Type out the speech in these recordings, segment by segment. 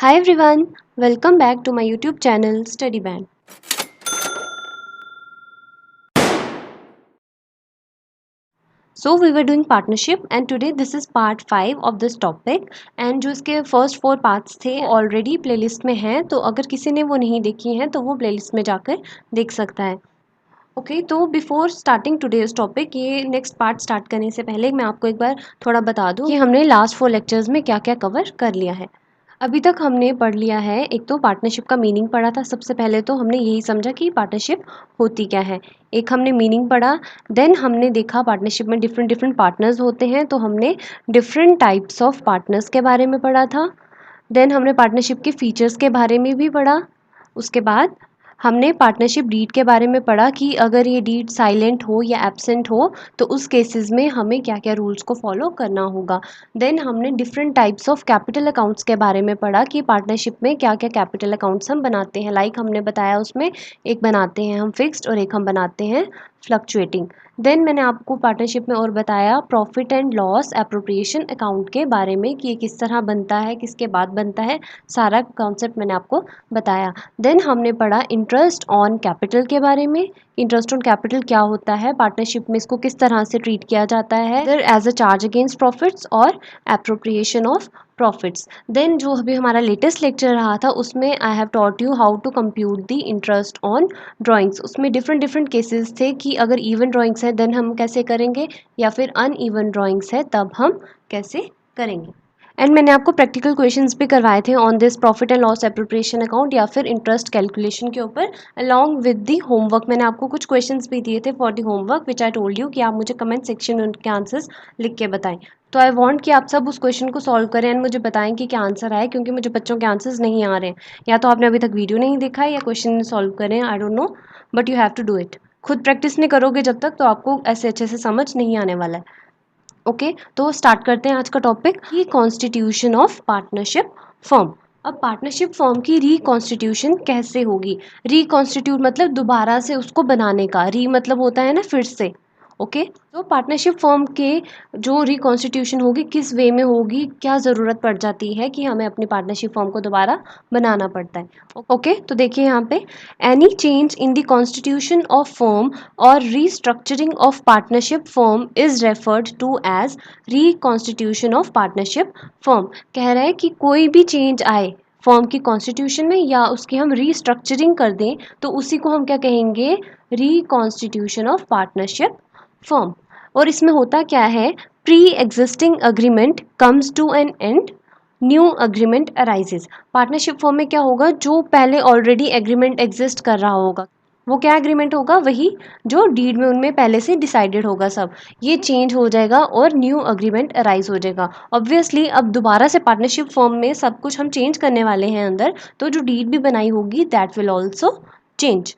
Hi everyone, welcome back to my YouTube channel Study Band. So we were doing partnership and today this is part 5 of this topic and जो इसके first 4 parts थे already playlist में हैं, तो अगर किसी ने वो नहीं देखी हैं तो वो playlist में जाकर देख सकता है. ओके तो बिफोर स्टार्टिंग टुडेज टॉपिक, ये नेक्स्ट पार्ट स्टार्ट करने से पहले मैं आपको एक बार थोड़ा बता दूं कि हमने लास्ट 4 लेक्चर्स में क्या क्या कवर कर लिया है. अभी तक हमने पढ़ लिया है, एक तो पार्टनरशिप का मीनिंग पढ़ा था. सबसे पहले तो हमने यही समझा कि पार्टनरशिप होती क्या है. एक हमने मीनिंग पढ़ा, देन हमने देखा पार्टनरशिप में डिफरेंट डिफरेंट पार्टनर्स होते हैं, तो हमने डिफरेंट टाइप्स ऑफ पार्टनर्स के बारे में पढ़ा था. देन हमने पार्टनरशिप के फीचर्स के बारे में भी पढ़ा. उसके बाद हमने पार्टनरशिप डीड के बारे में पढ़ा कि अगर ये डीड साइलेंट हो या एब्सेंट हो तो उस केसेस में हमें क्या क्या रूल्स को फॉलो करना होगा. देन हमने different types of capital accounts के बारे में पढ़ा कि पार्टनरशिप में क्या क्या कैपिटल अकाउंट्स हम बनाते हैं. लाइक हमने बताया उसमें एक बनाते हैं हम फिक्स्ड और एक हम बनाते हैं फ्लक्चुएटिंग. देन मैंने आपको पार्टनरशिप में और बताया profit and loss appropriation account के बारे में कि ये किस तरह बनता है, किसके बाद बनता है, सारा कॉन्सेप्ट मैंने आपको बताया. देन हमने पढ़ा इंटरेस्ट ऑन कैपिटल के बारे में. इंटरेस्ट ऑन कैपिटल क्या होता है, पार्टनरशिप में इसको किस तरह से ट्रीट किया जाता है, इधर as a charge against profits और एप्रोप्रिएशन ऑफ प्रॉफिट्स. देन जो अभी हमारा लेटेस्ट लेक्चर रहा था उसमें I have taught you how to compute the interest on drawings. उसमें डिफरेंट डिफरेंट केसेस थे कि अगर इवन ड्राइंग्स है देन हम कैसे करेंगे या फिर अनइवन ड्राइंग्स है तब हम कैसे करेंगे. एंड मैंने आपको प्रैक्टिकल क्वेश्चंस भी करवाए थे on this profit and loss appropriation account या फिर इंटरेस्ट कैलकुलेशन के ऊपर, अलॉन्ग विद दी होमवर्क. मैंने आपको कुछ क्वेश्चंस भी दिए थे for the homework which I told you कि आप मुझे कमेंट सेक्शन में उनके आंसर्स लिख के बताएं. तो आई वांट कि आप सब उस क्वेश्चन को सॉल्व करें एंड मुझे बताएं कि क्या आंसर आए, क्योंकि मुझे बच्चों के आंसर्स नहीं आ रहे हैं. या तो आपने अभी तक वीडियो नहीं देखा है या क्वेश्चन सॉल्व करें, I don't know, but you have to do it. खुद प्रैक्टिस नहीं करोगे जब तक तो आपको ऐसे अच्छे से समझ नहीं आने वाला है. ओके तो स्टार्ट करते हैं आज का टॉपिक, की कॉन्स्टिट्यूशन ऑफ पार्टनरशिप फर्म. अब पार्टनरशिप फर्म की रिकॉन्स्टिट्यूशन कैसे होगी. रिकॉन्स्टिट्यूट मतलब दोबारा से उसको बनाने का, री मतलब होता है ना फिर से. ओके तो पार्टनरशिप फर्म के जो रिकॉन्स्टिट्यूशन होगी किस वे में होगी, क्या ज़रूरत पड़ जाती है कि हमें अपनी पार्टनरशिप फर्म को दोबारा बनाना पड़ता है. ओके तो देखिए यहाँ पे, any change in the constitution of firm और restructuring of partnership firm is referred to as reconstitution of partnership firm. कह रहा है कि कोई भी चेंज आए फर्म की कॉन्स्टिट्यूशन में या उसकी हम रीस्ट्रक्चरिंग कर दें तो उसी को हम क्या कहेंगे, रिकॉन्स्टिट्यूशन ऑफ पार्टनरशिप फर्म. और इसमें होता क्या है, pre existing agreement comes to an end, new agreement arises. Partnership form में क्या होगा, जो पहले ऑलरेडी एग्रीमेंट एग्जिस्ट कर रहा होगा वो क्या एग्रीमेंट होगा, वही जो डीड में उनमें पहले से डिसाइडेड होगा सब, ये चेंज हो जाएगा और न्यू अग्रीमेंट अराइज हो जाएगा. ऑब्वियसली अब दोबारा से पार्टनरशिप फॉर्म में सब कुछ हम चेंज करने वाले हैं अंदर, तो जो डीड भी बनाई होगी that will also change.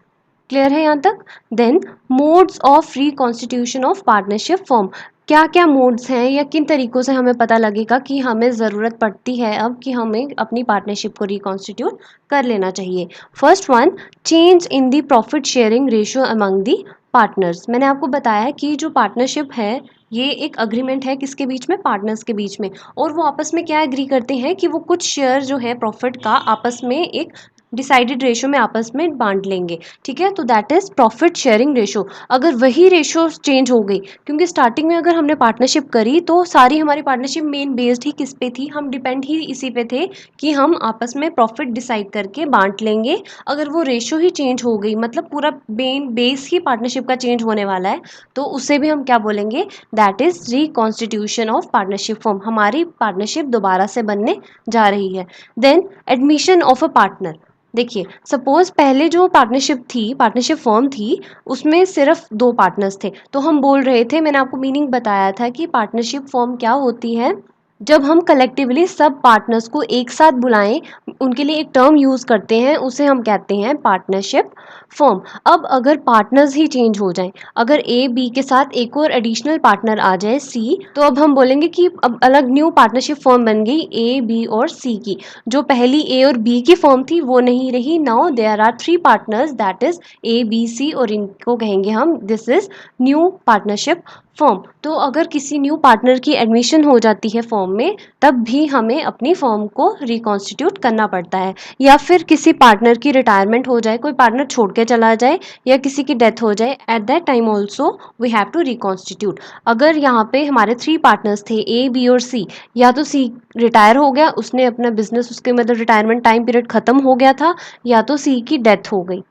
Clear है यहाँ तक. Then modes of reconstitution of partnership firm. क्या क्या मोड्स हैं या किन तरीक़ों से हमें पता लगेगा कि हमें ज़रूरत पड़ती है अब कि हमें अपनी पार्टनरशिप को रिकॉन्स्टिट्यूट कर लेना चाहिए. First one, change in the profit sharing ratio among the partners. मैंने आपको बताया कि जो पार्टनरशिप है ये एक अग्रीमेंट है किसके बीच में, पार्टनर्स के बीच में, और वो आपस में क्या एग्री करते हैं कि वो कुछ शेयर जो है प्रॉफिट का आपस में एक डिसाइडेड रेशो में आपस में बांट लेंगे. ठीक है, तो that is profit sharing ratio. अगर वही रेशो चेंज हो गई, क्योंकि स्टार्टिंग में अगर हमने पार्टनरशिप करी तो सारी हमारी पार्टनरशिप मेन बेस्ड ही किस पे थी, हम डिपेंड ही इसी पे थे कि हम आपस में प्रॉफिट डिसाइड करके बांट लेंगे. अगर वो रेशो ही चेंज हो गई, मतलब पूरा मेन बेस ही पार्टनरशिप का चेंज होने वाला है, तो उसे भी हम क्या बोलेंगे, that is reconstitution of partnership firm. हमारी पार्टनरशिप दोबारा से बनने जा रही है. Then admission of a partner. देखिए सपोज पहले जो पार्टनरशिप थी, पार्टनरशिप फर्म थी, उसमें सिर्फ 2 पार्टनर्स थे, तो हम बोल रहे थे, मैंने आपको मीनिंग बताया था कि पार्टनरशिप फर्म क्या होती है, जब हम कलेक्टिवली सब पार्टनर्स को एक साथ बुलाएं, उनके लिए एक टर्म यूज़ करते हैं, उसे हम कहते हैं पार्टनरशिप फर्म. अब अगर पार्टनर्स ही चेंज हो जाएं, अगर ए बी के साथ एक और एडिशनल पार्टनर आ जाए सी, तो अब हम बोलेंगे कि अब अलग न्यू पार्टनरशिप फर्म बन गई ए बी और सी की. जो पहली ए और बी की फर्म थी वो नहीं रही. Now there are 3 partners that is A B C, और इनको कहेंगे हम this is new partnership firm. तो अगर किसी न्यू पार्टनर की एडमिशन हो जाती है फर्म में, तब भी हमें अपनी फर्म को रिकॉन्स्टिट्यूट करना पड़ता है। या फिर किसी पार्टनर की रिटायरमेंट हो जाए, कोई पार्टनर छोड़ के चला जाए या किसी की डेथ हो जाए, at that time also we have to reconstitute. अगर यहाँ पे हमारे 3 पार्टनर्स थे, ए, बी और सी, या तो सी रिटायर हो गया, उसने अपना बिजनेस, उसके मतलब रिटायरमेंट टाइम पीरियड खत्म हो गया था, या तो सी की डेथ हो गई।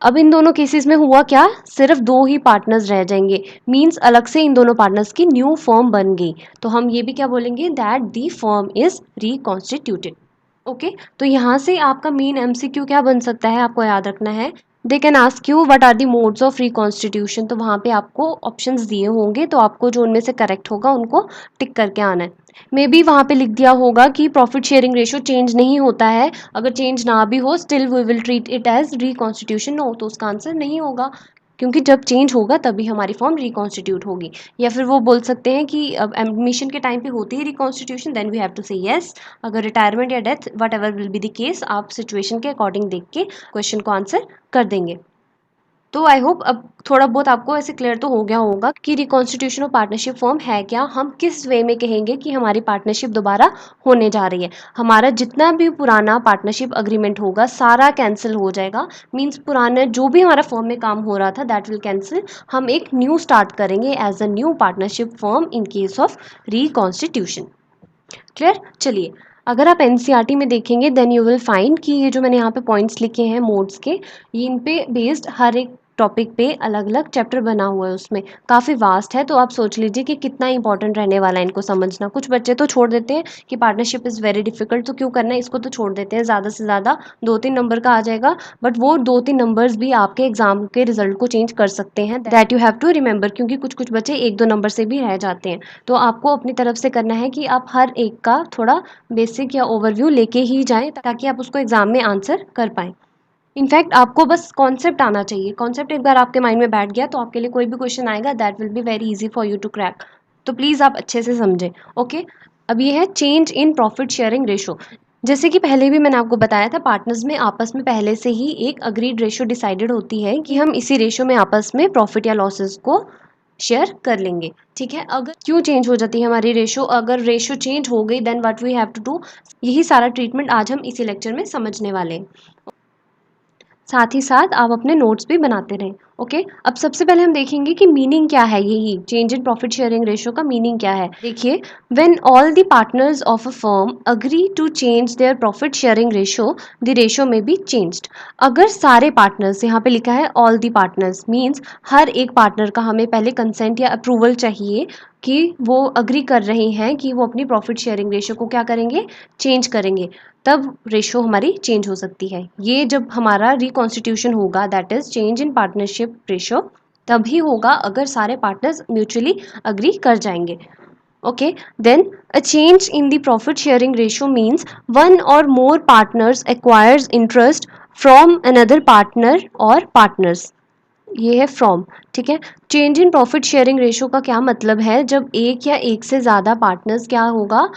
अब इन दोनों केसेस में हुआ क्या, सिर्फ 2 ही पार्टनर्स रह जाएंगे, मींस अलग से इन दोनों पार्टनर्स की न्यू फर्म बन गई। तो हम ये भी क्या बोलेंगे, that the firm is reconstituted. Okay, तो यहाँ से आपका मेन एमसीक्यू क्या बन सकता है, आपको याद रखना है, they can ask you what are the modes of reconstitution. तो वहाँ पे आपको ऑप्शंस दिए होंगे, तो आपको जो उनमें से करेक्ट होगा उनको टिक करके आना है। मे बी वहाँ पे लिख दिया होगा कि प्रॉफिट शेयरिंग रेशियो चेंज नहीं होता है, अगर चेंज ना भी हो still we will treat it as reconstitution. No, तो उसका आंसर नहीं होगा, क्योंकि जब चेंज होगा तभी हमारी फॉर्म रिकॉन्स्टिट्यूट होगी। या फिर वो बोल सकते हैं कि अब एडमिशन के टाइम पे होती है reconstitution, then we have to say yes. अगर रिटायरमेंट या death, whatever will be the case, आप सिचुएशन के अकॉर्डिंग देख के क्वेश्चन को आंसर कर देंगे। तो आई होप अब थोड़ा बहुत आपको ऐसे क्लियर तो हो गया होगा कि रिकॉन्स्टिट्यूशन ऑफ पार्टनरशिप फॉर्म है क्या, हम किस वे में कहेंगे कि हमारी पार्टनरशिप दोबारा होने जा रही है। हमारा जितना भी पुराना पार्टनरशिप अग्रीमेंट होगा सारा कैंसिल हो जाएगा, मीन्स पुराना जो भी हमारा फॉर्म में काम हो रहा था दैट विल कैंसिल, हम एक न्यू स्टार्ट करेंगे as a new partnership form in case of reconstitution. Clear? चलिए, अगर आप एनसीईआरटी में देखेंगे देन यू विल फाइंड कि ये जो मैंने यहाँ पे पॉइंट्स लिखे हैं मोड्स के, ये इन पे बेस्ड हर एक टॉपिक पे अलग अलग चैप्टर बना हुआ है, उसमें काफ़ी वास्ट है। तो आप सोच लीजिए कि कितना इंपॉर्टेंट रहने वाला है इनको समझना। कुछ बच्चे तो छोड़ देते हैं कि पार्टनरशिप इज़ वेरी डिफिकल्ट, तो क्यों करना है, इसको तो छोड़ देते हैं, ज़्यादा से ज़्यादा 2-3 नंबर का आ जाएगा, बट वो 2-3 नंबर्स भी आपके एग्जाम के रिजल्ट को चेंज कर सकते हैं, that you have to remember, क्योंकि कुछ कुछ बच्चे 1-2 नंबर से भी रह जाते हैं। तो आपको अपनी तरफ से करना है कि आप हर एक का थोड़ा बेसिक या ओवरव्यू लेके ही जाएं, ताकि आप उसको एग्जाम में आंसर कर पाएँ। इनफैक्ट आपको बस कॉन्सेप्ट आना चाहिए, कॉन्सेप्ट एक बार आपके माइंड में बैठ गया तो आपके लिए कोई भी क्वेश्चन आएगा that will be very easy for you to crack. तो प्लीज़ आप अच्छे से समझें। ओके, अब ये है change in profit sharing ratio. जैसे कि पहले भी मैंने आपको बताया था, पार्टनर्स में आपस में पहले से ही एक अग्रीड रेशो डिसाइडेड होती है कि हम इसी रेशो में आपस में प्रॉफिट या लॉसेस को शेयर कर लेंगे। ठीक है, अगर क्यों चेंज हो जाती है हमारी रेशो, अगर रेशो चेंज हो गई then what we have to do, यही सारा ट्रीटमेंट आज हम इसी लेक्चर में समझने वाले हैं। साथ ही साथ आप अपने नोट्स भी बनाते रहें। ओके, अब सबसे पहले हम देखेंगे कि मीनिंग क्या है, यही change in profit sharing ratio का मीनिंग क्या है। देखिए, when all the partners of a firm agree to change their profit sharing ratio, the ratio may be changed. अगर सारे पार्टनर्स, यहाँ पे लिखा है ऑल द पार्टनर्स, मीन्स हर एक पार्टनर का हमें पहले कंसेंट या अप्रूवल चाहिए कि वो अग्री कर रहे हैं कि वो अपनी प्रॉफिट शेयरिंग रेशो को क्या करेंगे, चेंज करेंगे, तब रेशो हमारी चेंज हो सकती है। ये जब हमारा रिकॉन्स्टिट्यूशन होगा, that is change in partnership ratio, तभी होगा अगर सारे पार्टनर्स म्यूचुअली अग्री कर जाएंगे। Okay, then a change in the profit sharing ratio means one और more partners acquires interest from another partner और पार्टनर्स। ये है फ्रॉम। ठीक है, change in profit sharing ratio का क्या मतलब है, जब एक या एक से ज़्यादा पार्टनर्स क्या होगा,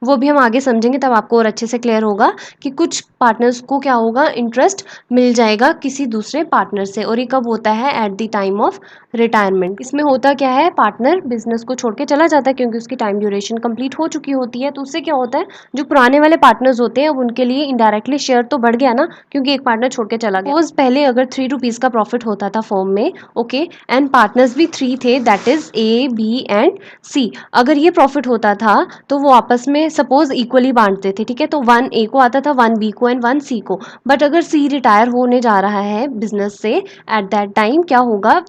वो भी हम आगे समझेंगे, तब आपको और अच्छे से क्लियर होगा कि कुछ पार्टनर्स को क्या होगा, इंटरेस्ट मिल जाएगा किसी दूसरे पार्टनर से, और ये कब होता है, eight the time of retirement. इसमें होता क्या है, पार्टनर बिजनेस को छोड़ के चला जाता है क्योंकि उसकी टाइम ड्यूरेशन कंप्लीट हो चुकी होती है, तो उससे क्या होता है, जो पुराने वाले पार्टनर्स होते हैं अब उनके लिए इनडायरेक्टली शेयर तो बढ़ गया ना, क्योंकि एक पार्टनर छोड़ के चला गया। सपोज पहले अगर 3 रुपीज़ का प्रॉफिट होता था फॉर्म में, ओके, एंड पार्टनर्स भी 3 थे, that is A, B and C. अगर ये प्रॉफिट होता था तो वो आपस में सपोज इक्वली बांटते थे। ठीक है, तो 1 ए को आता था, 1 बी को एंड 1 सी को। बट अगर सी रिटायर होने जा रहा है बिजनेस से, एट दैट टाइम क्या होगा,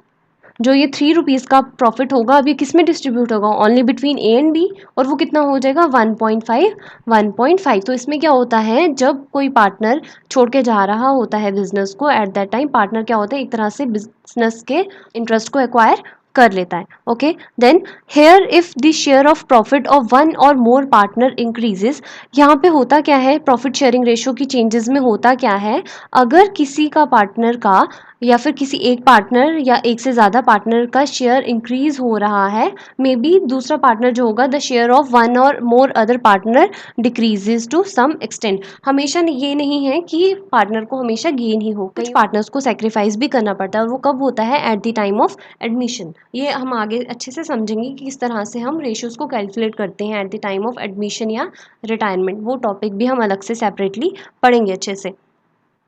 जो ये 3 रुपीज़ का प्रॉफिट होगा अब ये किस में डिस्ट्रीब्यूट होगा, only between A and B, और वो कितना हो जाएगा, 1.5 1.5। तो इसमें क्या होता है, जब कोई पार्टनर छोड़ के जा रहा होता है बिजनेस को, एट दैट टाइम पार्टनर क्या होता है, एक तरह से बिजनेस के इंटरेस्ट को एक्वायर कर लेता है। Okay, then here if the share of profit of one और मोर पार्टनर इंक्रीजेस, यहाँ पे होता क्या है, प्रॉफिट शेयरिंग रेशो की चेंजेस में होता क्या है, अगर किसी का पार्टनर का या फिर किसी एक पार्टनर या एक से ज़्यादा पार्टनर का शेयर इंक्रीज हो रहा है, मे बी दूसरा पार्टनर जो होगा, द शेयर ऑफ वन और more other partner decreases to some extent. हमेशा ये नहीं है कि पार्टनर को हमेशा गेन ही हो, कुछ पार्टनर्स को सेक्रीफाइस भी करना पड़ता है, और वो कब होता है, eight the time of admission. ये हम आगे अच्छे से समझेंगे कि किस तरह से हम रेशियोज़ को कैलकुलेट करते हैं eight the time of admission या रिटायरमेंट। वो टॉपिक भी हम अलग से सेपरेटली पढ़ेंगे अच्छे से।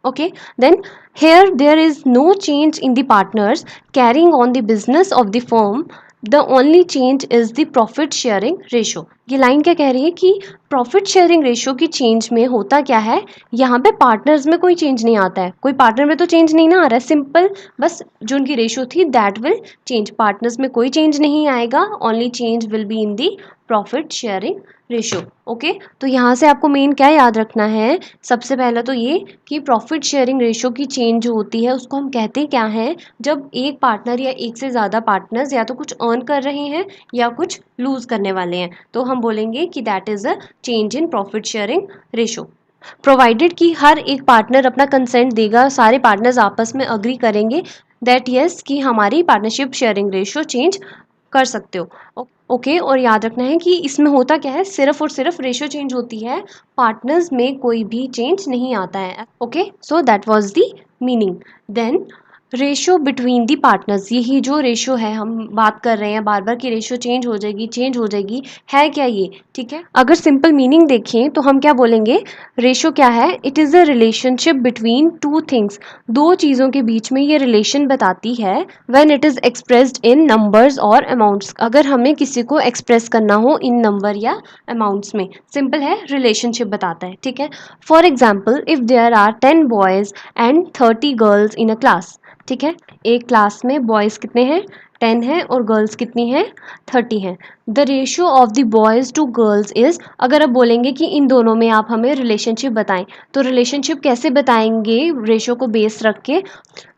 Okay, then here there is no change in the partners carrying on the business of the firm. The only change is the profit sharing ratio. ये लाइन क्या कह रही है कि प्रॉफिट शेयरिंग रेशियो की चेंज में होता क्या है, यहाँ पे पार्टनर्स में कोई चेंज नहीं आता है, कोई पार्टनर में तो चेंज नहीं ना आ रहा है, सिंपल बस जो उनकी रेशियो थी दैट विल चेंज, पार्टनर्स में कोई चेंज नहीं आएगा, only change will be in the profit sharing ratio. Okay, तो यहाँ से आपको मेन क्या याद रखना है, सबसे पहला तो ये कि प्रॉफिट शेयरिंग रेशियो की चेंज जो होती है उसको हम कहते क्या हैं, जब एक पार्टनर या एक से ज़्यादा पार्टनर्स या तो कुछ अर्न कर रहे हैं या कुछ लूज करने वाले हैं, तो हम बोलेंगे कि that is a change in profit sharing ratio. Provided कि हर एक पार्टनर अपना कंसेंट देगा, सारे पार्टनर्स आपस में अग्री करेंगे दैट यस कि हमारी पार्टनरशिप शेयरिंग रेशियो चेंज कर सकते हो। ओके, और याद रखना है कि इसमें होता क्या है, सिर्फ और सिर्फ रेशियो चेंज होती है, पार्टनर्स में कोई भी चेंज नहीं आता है। Okay, so that was the meaning. Then ratio between the partners, यही जो रेशियो है हम बात कर रहे हैं बार बार कि रेशियो चेंज हो जाएगी, है क्या ये, ठीक है। अगर सिंपल मीनिंग देखें तो हम क्या बोलेंगे, रेशियो क्या है, it is a relationship between two things, दो चीज़ों के बीच में ये रिलेशन बताती है when it is expressed in numbers और अमाउंट्स, अगर हमें किसी को एक्सप्रेस करना हो इन नंबर या अमाउंट्स में, सिंपल है, रिलेशनशिप बताता है, ठीक है। For example if there are 10 boys and 30 girls in a class, ठीक है, एक क्लास में बॉयज़ कितने हैं, 10 है, और गर्ल्स कितनी हैं, 30 हैं। The ratio of the boys to girls is, अगर अब बोलेंगे कि इन दोनों में आप हमें रिलेशनशिप बताएं, तो रिलेशनशिप कैसे बताएंगे, रेशियो को बेस रख के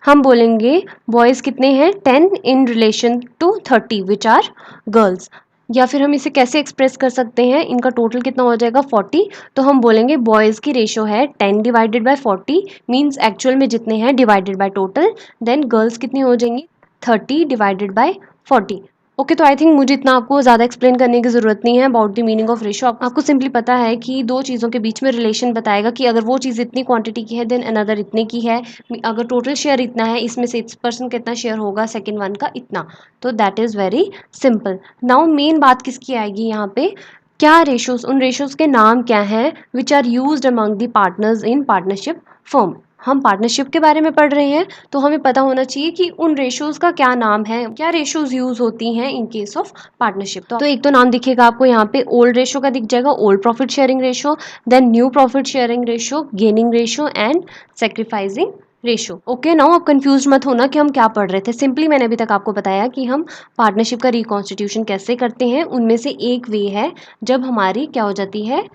हम बोलेंगे बॉयज़ कितने हैं, 10 in relation to 30 which are girls, या फिर हम इसे कैसे एक्सप्रेस कर सकते हैं, इनका टोटल कितना हो जाएगा 40, तो हम बोलेंगे बॉयज़ की रेशियो है 10 डिवाइडेड बाय 40 मीन्स एक्चुअल में जितने हैं divided by total, then girls कितनी हो जाएंगी 30 डिवाइडेड बाय 40। ओके, तो आई थिंक मुझे इतना आपको ज़्यादा एक्सप्लेन करने की ज़रूरत नहीं है about the meaning of ratio, आपको सिंपली पता है कि दो चीज़ों के बीच में रिलेशन बताएगा कि अगर वो चीज़ इतनी क्वांटिटी की है देन अनदर इतने की है, अगर टोटल शेयर इतना है इसमें से इस पर्सन का इतना शेयर होगा, सेकेंड वन का इतना, तो that is very simple. Now main बात किसकी आएगी यहाँ पे, क्या रेशियोज, उन रेशियोज के नाम क्या हैं which are used among the partners in partnership firm, हम पार्टनरशिप के बारे में पढ़ रहे हैं तो हमें पता होना चाहिए कि उन रेशियोज का क्या नाम है, क्या रेशियोज यूज होती हैं इन केस ऑफ पार्टनरशिप। तो एक तो नाम दिखेगा आपको यहाँ पे, ओल्ड रेशियो का दिख जाएगा, old profit sharing ratio, then new profit sharing ratio, gaining ratio and sacrificing ratio. Okay, now आप कंफ्यूज मत होना कि हम क्या पढ़ रहे थे, सिंपली मैंने अभी तक आपको बताया कि हम पार्टनरशिप का रिकॉन्स्टिट्यूशन कैसे करते हैं, उनमें से एक वे है जब हमारी क्या हो जाती है,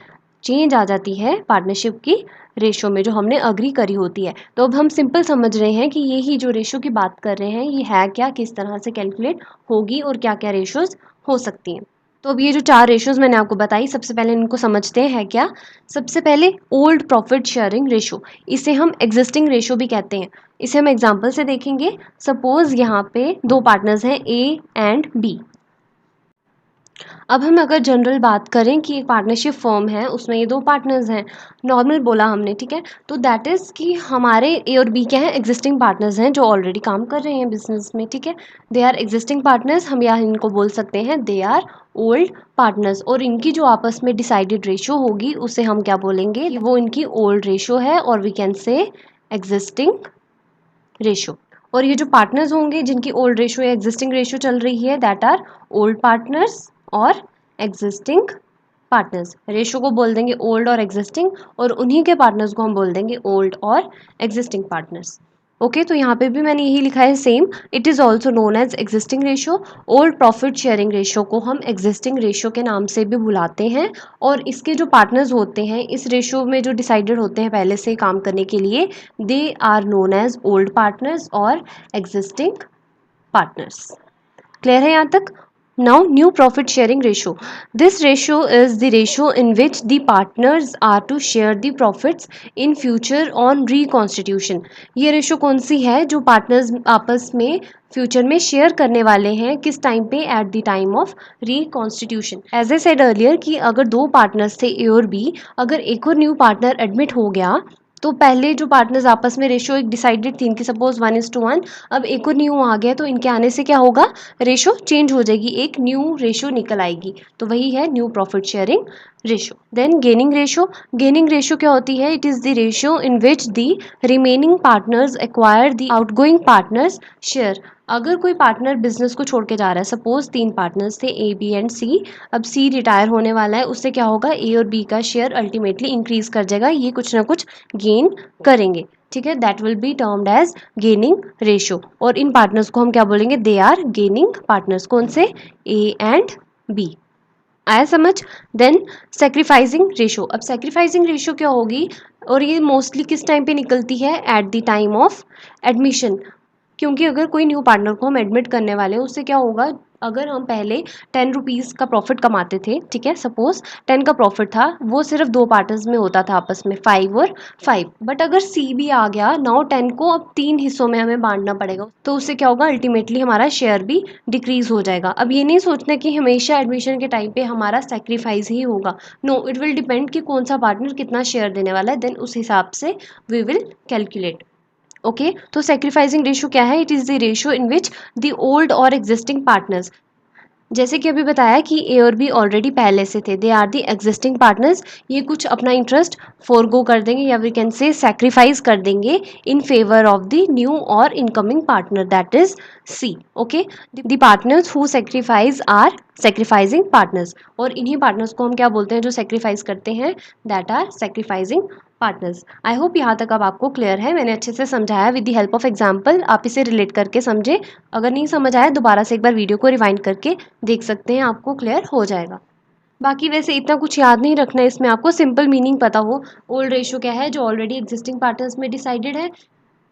चेंज आ जाती है पार्टनरशिप की रेशियो में जो हमने अग्री करी होती है। तो अब हम सिंपल समझ रहे हैं कि यही जो रेशियो की बात कर रहे हैं ये है क्या, किस तरह से कैलकुलेट होगी और क्या क्या रेशियोज हो सकती हैं। तो अब ये जो चार रेशियोज मैंने आपको बताई, सबसे पहले इनको समझते हैं क्या। सबसे पहले ओल्ड प्रॉफिट शेयरिंग रेशियो, इसे हम एग्जिस्टिंग रेशियो भी कहते हैं, इसे हम एग्जाम्पल से देखेंगे। सपोज यहाँ पे दो पार्टनर्स हैं ए एंड बी, अब हम अगर जनरल बात करें कि एक पार्टनरशिप फर्म है उसमें ये दो पार्टनर्स हैं, नॉर्मल बोला हमने, ठीक है, तो दैट इज़ कि हमारे ए और बी क्या हैं, एग्जिस्टिंग पार्टनर्स हैं जो ऑलरेडी काम कर रहे हैं बिजनेस में, ठीक है, दे आर एग्जिस्टिंग पार्टनर्स, हम यहाँ इनको बोल सकते हैं दे आर ओल्ड पार्टनर्स, और इनकी जो आपस में डिसाइडेड रेशियो होगी उसे हम क्या बोलेंगे, वो इनकी ओल्ड रेशियो है, और we can say existing ratio. और ये जो पार्टनर्स होंगे जिनकी ओल्ड रेशियो या एग्जिस्टिंग रेशियो चल रही है दैट आर ओल्ड पार्टनर्स और एग्जिस्टिंग पार्टनर्स, रेशियो को बोल देंगे ओल्ड और एग्जिस्टिंग, और उन्हीं के पार्टनर्स को हम बोल देंगे ओल्ड और एग्जिस्टिंग पार्टनर्स। ओके, तो यहाँ पे भी मैंने यही लिखा है same, it is also known as existing ratio, old profit sharing ratio को हम एग्जिस्टिंग रेशियो के नाम से भी बुलाते हैं, और इसके जो पार्टनर्स होते हैं इस रेशियो में जो डिसाइडेड होते हैं पहले से काम करने के लिए, they are known as old partners और एग्जिस्टिंग पार्टनर्स। क्लियर है यहाँ तक। Now new profit sharing ratio. This ratio is the ratio in which the partners are to share the profits in future on reconstitution. ये ratio कौन सी है, जो partners आपस में फ्यूचर में शेयर करने वाले हैं, किस टाइम पे, at the time of reconstitution. As a said earlier कि अगर दो पार्टनर्स थे ए और बी, अगर एक और न्यू पार्टनर एडमिट हो गया तो पहले जो पार्टनर्स आपस में रेशो एक डिसाइडेड थी इनकी, सपोज 1:1, अब एक और न्यू आ गया तो इनके आने से क्या होगा, रेशो चेंज हो जाएगी, एक न्यू रेशो निकल आएगी, तो वही है new profit sharing ratio. Then gaining ratio, gaining ratio क्या होती है, it is the ratio in which the remaining partners acquire the outgoing partners share. अगर कोई पार्टनर बिजनेस को छोड़ के जा रहा है, सपोज 3 पार्टनर्स थे ए बी एंड सी, अब सी रिटायर होने वाला है, उससे क्या होगा, ए और बी का शेयर अल्टीमेटली इंक्रीज कर जाएगा, ये कुछ ना कुछ गेन करेंगे, ठीक है, that will be termed as gaining ratio. और इन पार्टनर्स को हम क्या बोलेंगे, दे आर गेनिंग पार्टनर्स, कौन से, ए एंड बी। आया समझ। देन सेक्रीफाइसिंग रेशो, अब सेक्रीफाइसिंग रेशो क्या होगी, और ये मोस्टली किस टाइम पे निकलती है, eight the time of admission. क्योंकि अगर कोई न्यू पार्टनर को हम एडमिट करने वाले हैं, उससे क्या होगा, अगर हम पहले 10 रुपीज़ का प्रॉफिट कमाते थे, ठीक है, सपोज 10 का प्रॉफिट था, वो सिर्फ 2 पार्टनर्स में होता था आपस में, 5 और 5, बट अगर सी भी आ गया, नाउ 10 को अब 3 हिस्सों में हमें बांटना पड़ेगा, तो उससे क्या होगा, अल्टीमेटली हमारा शेयर भी डिक्रीज हो जाएगा। अब ये नहीं सोचना कि हमेशा एडमिशन के टाइम पे हमारा सेक्रीफाइस ही होगा, नो, इट विल डिपेंड कि कौन सा पार्टनर कितना शेयर देने वाला है, देन उस हिसाब से वी विल कैलकुलेट। ओके, तो सेक्रीफाइसिंग रेशो क्या है, it is the ratio in which the old और एग्जिस्टिंग पार्टनर्स, जैसे कि अभी बताया कि ए और बी ऑलरेडी पहले से थे, they are the existing partners, ये कुछ अपना इंटरेस्ट फोरगो कर देंगे या वी कैन से सेक्रीफाइस कर देंगे in favour of the new और incoming partner, that is C. Okay, the partners who sacrifice are sacrificing partners, और इन्हीं पार्टनर्स को हम क्या बोलते हैं, जो सेक्रीफाइस करते हैं, that are sacrificing partners. I hope यहाँ तक अब आपको क्लियर है, मैंने अच्छे से समझाया with the help of example, आप इसे रिलेट करके समझे। अगर नहीं समझ आया दोबारा से एक बार वीडियो को रिवाइंड करके देख सकते हैं, आपको क्लियर हो जाएगा। बाकी वैसे इतना कुछ याद नहीं रखना है इसमें, आपको सिंपल मीनिंग पता हो। ओल्ड रेशो क्या है, जो ऑलरेडी एग्जिस्टिंग पार्टनर्स में डिसाइडेड है।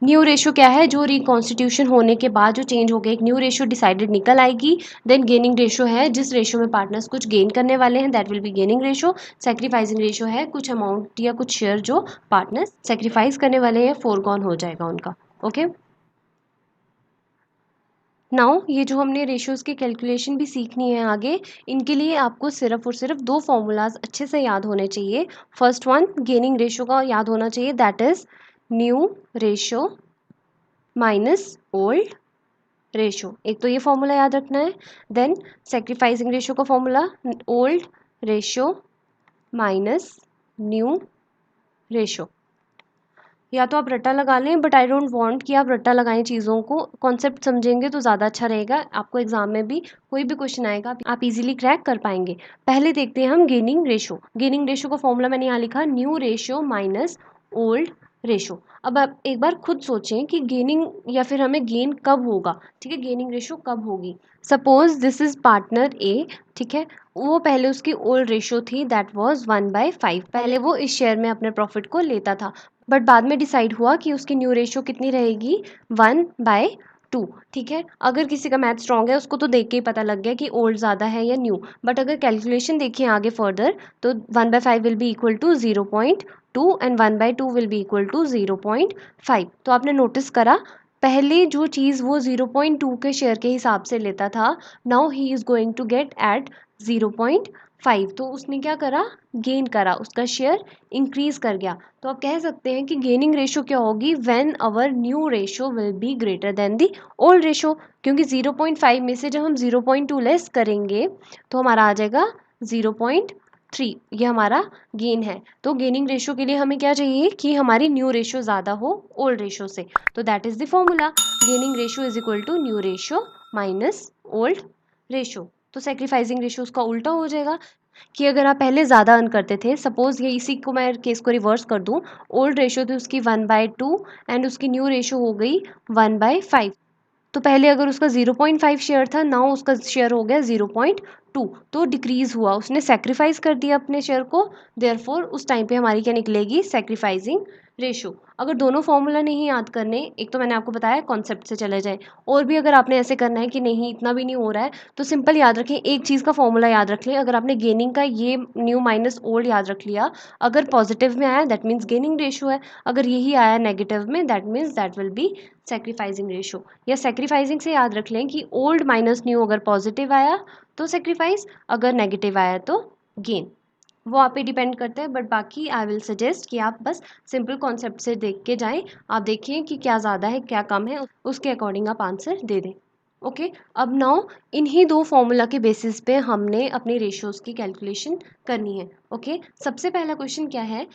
न्यू रेशो क्या है, जो रिकॉन्स्टिट्यूशन होने के बाद जो चेंज हो गया, एक न्यू रेशो डिसाइडेड निकल आएगी। देन गेनिंग रेशो है, जिस रेशो में पार्टनर्स कुछ गेन करने वाले हैं, that will B gaining ratio. Sacrificing ratio है, कुछ अमाउंट या कुछ शेयर जो पार्टनर्स सेक्रीफाइस करने वाले हैं, फोरगॉन हो जाएगा उनका। ओके, नाउ ये जो हमने रेशियोज़ की कैलकुलेशन भी सीखनी है आगे, इनके लिए आपको सिर्फ और सिर्फ 2 फॉर्मूलाज अच्छे से याद होने चाहिए। फर्स्ट वन गेनिंग रेशियो का याद होना चाहिए, that is new ratio minus old ratio, एक तो ये फॉर्मूला याद रखना है। देन सेक्रीफाइसिंग रेशियो का formula, old ratio minus new ratio. या तो आप रट्टा लगा लें, बट आई डोंट वांट कि आप रट्टा लगाएं चीज़ों को, कॉन्सेप्ट समझेंगे तो ज़्यादा अच्छा रहेगा, आपको एग्जाम में भी कोई भी क्वेश्चन आएगा आप इजीली क्रैक कर पाएंगे। पहले देखते हैं हम गेनिंग रेशो। गेनिंग रेशो का फॉर्मूला मैंने यहाँ लिखा, new ratio minus old ratio. अब आप एक बार खुद सोचें कि गेनिंग या फिर हमें गेन कब होगा, ठीक है, गेनिंग रेशो कब होगी। सपोज दिस इज पार्टनर ए, ठीक है, वो पहले उसकी ओल्ड रेशो थी, दैट वाज 1/5, पहले वो इस शेयर में अपने प्रॉफिट को लेता था, बट बाद में डिसाइड हुआ कि उसकी न्यू रेशो कितनी रहेगी, 1/2, ठीक है। अगर किसी का मैथ स्ट्रॉन्ग है उसको तो देख के ही पता लग गया कि ओल्ड ज़्यादा है या न्यू, बट अगर कैलकुलेशन देखें आगे फर्दर, तो 1/5 will be equal to 0.2 and 1/2 will be equal to 0.5। तो आपने नोटिस करा, पहले जो चीज़ वो 0.2 के शेयर के हिसाब से लेता था, now he is going to get at 0.5, तो उसने क्या करा, गेन करा, उसका शेयर इंक्रीज कर गया। तो आप कह सकते हैं कि गेनिंग रेशो क्या होगी, when our new ratio will be greater than the old ratio, क्योंकि 0.5 में से जब हम 0.2 लेस करेंगे तो हमारा आ जाएगा 0.3, ये हमारा गेन है। तो गेनिंग रेशो के लिए हमें क्या चाहिए कि हमारी न्यू रेशो ज़्यादा हो ओल्ड रेशो से, तो that is the formula, gaining ratio is equal to new ratio minus old ratio. तो सेक्रीफाइसिंग रेशो उसका उल्टा हो जाएगा, कि अगर आप पहले ज़्यादा अर्न करते थे, सपोज़ ये इसी को मैं केस को रिवर्स कर दूँ, ओल्ड रेशो थी उसकी 1/2 एंड उसकी न्यू रेशो हो गई 1/5, तो पहले अगर उसका 0.5 शेयर था, नाउ उसका शेयर हो गया 0.2, तो डिक्रीज हुआ, उसने सेक्रीफाइस कर दिया अपने शेयर को, देयरफॉर उस टाइम पे हमारी क्या निकलेगी, सेक्रीफाइसिंग रेशो। अगर दोनों फॉर्मूला नहीं याद करने, एक तो मैंने आपको बताया कॉन्सेप्ट से चले जाए, और भी अगर आपने ऐसे करना है कि नहीं इतना भी नहीं हो रहा है, तो सिंपल याद रखें, एक चीज़ का फॉर्मूला याद रख लें। अगर आपने गेनिंग का ये न्यू माइनस ओल्ड याद रख लिया, अगर पॉजिटिव में आया दैट मीन्स गेनिंग रेशो है, अगर यही आया नेगेटिव में that means that will B sacrificing ratio. या सेक्रीफाइसिंग से याद रख लें कि ओल्ड माइनस न्यू अगर पॉजिटिव आया तो सेक्रीफाइस, अगर नेगेटिव आया तो गेन। वो आप पे डिपेंड करता है, बट बाकी आई विल सजेस्ट कि आप बस सिंपल कॉन्सेप्ट से देख के जाएं। आप देखिए कि क्या ज़्यादा है क्या कम है, उसके अकॉर्डिंग आप आंसर दे दें। ओके, अब नाउ इन्हीं दो फॉर्मूला के बेसिस पे हमने अपनी रेशियोज़ की कैलकुलेशन करनी है। ओके, सबसे पहला क्वेश्चन क्या है,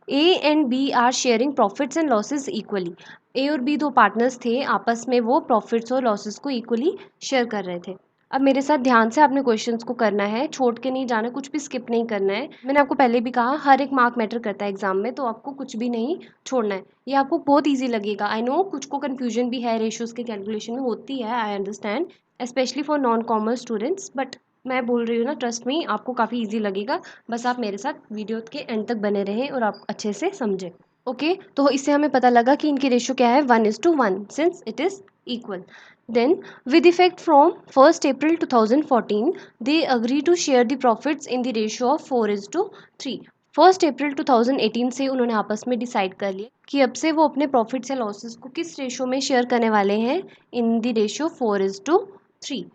A and B are sharing profits and losses equally. A और बी दो पार्टनर्स थे, आपस में वो प्रॉफिट्स और लॉसेस को इक्वली शेयर कर रहे थे। अब मेरे साथ ध्यान से आपने क्वेश्चंस को करना है, छोड़ के नहीं जाना, कुछ भी स्किप नहीं करना है। मैंने आपको पहले भी कहा हर एक मार्क मैटर करता है एग्जाम में, तो आपको कुछ भी नहीं छोड़ना है। ये आपको बहुत ईजी लगेगा। आई नो कुछ को कन्फ्यूजन भी है रेशियोज के कैलकुलेशन में, होती है, I understand, specially for non commerce students, but मैं बोल रही हूँ ना, ट्रस्ट मी, आपको काफ़ी ईजी लगेगा। बस आप मेरे साथ वीडियो के एंड तक बने रहें और आप अच्छे से समझें। ओके, तो इससे हमें पता लगा कि इनकी रेशियो क्या है, 1:1, since it is equal. Then, with effect from 1st April 2014, they agree to share the profits in the ratio of 4:3. 1st April 2018 से उन्होंने आपस में डिसाइड कर लिया कि अब से वो अपने प्रॉफिट्स या लॉसेस को किस रेशियो में शेयर करने वाले हैं, in the ratio 4:3.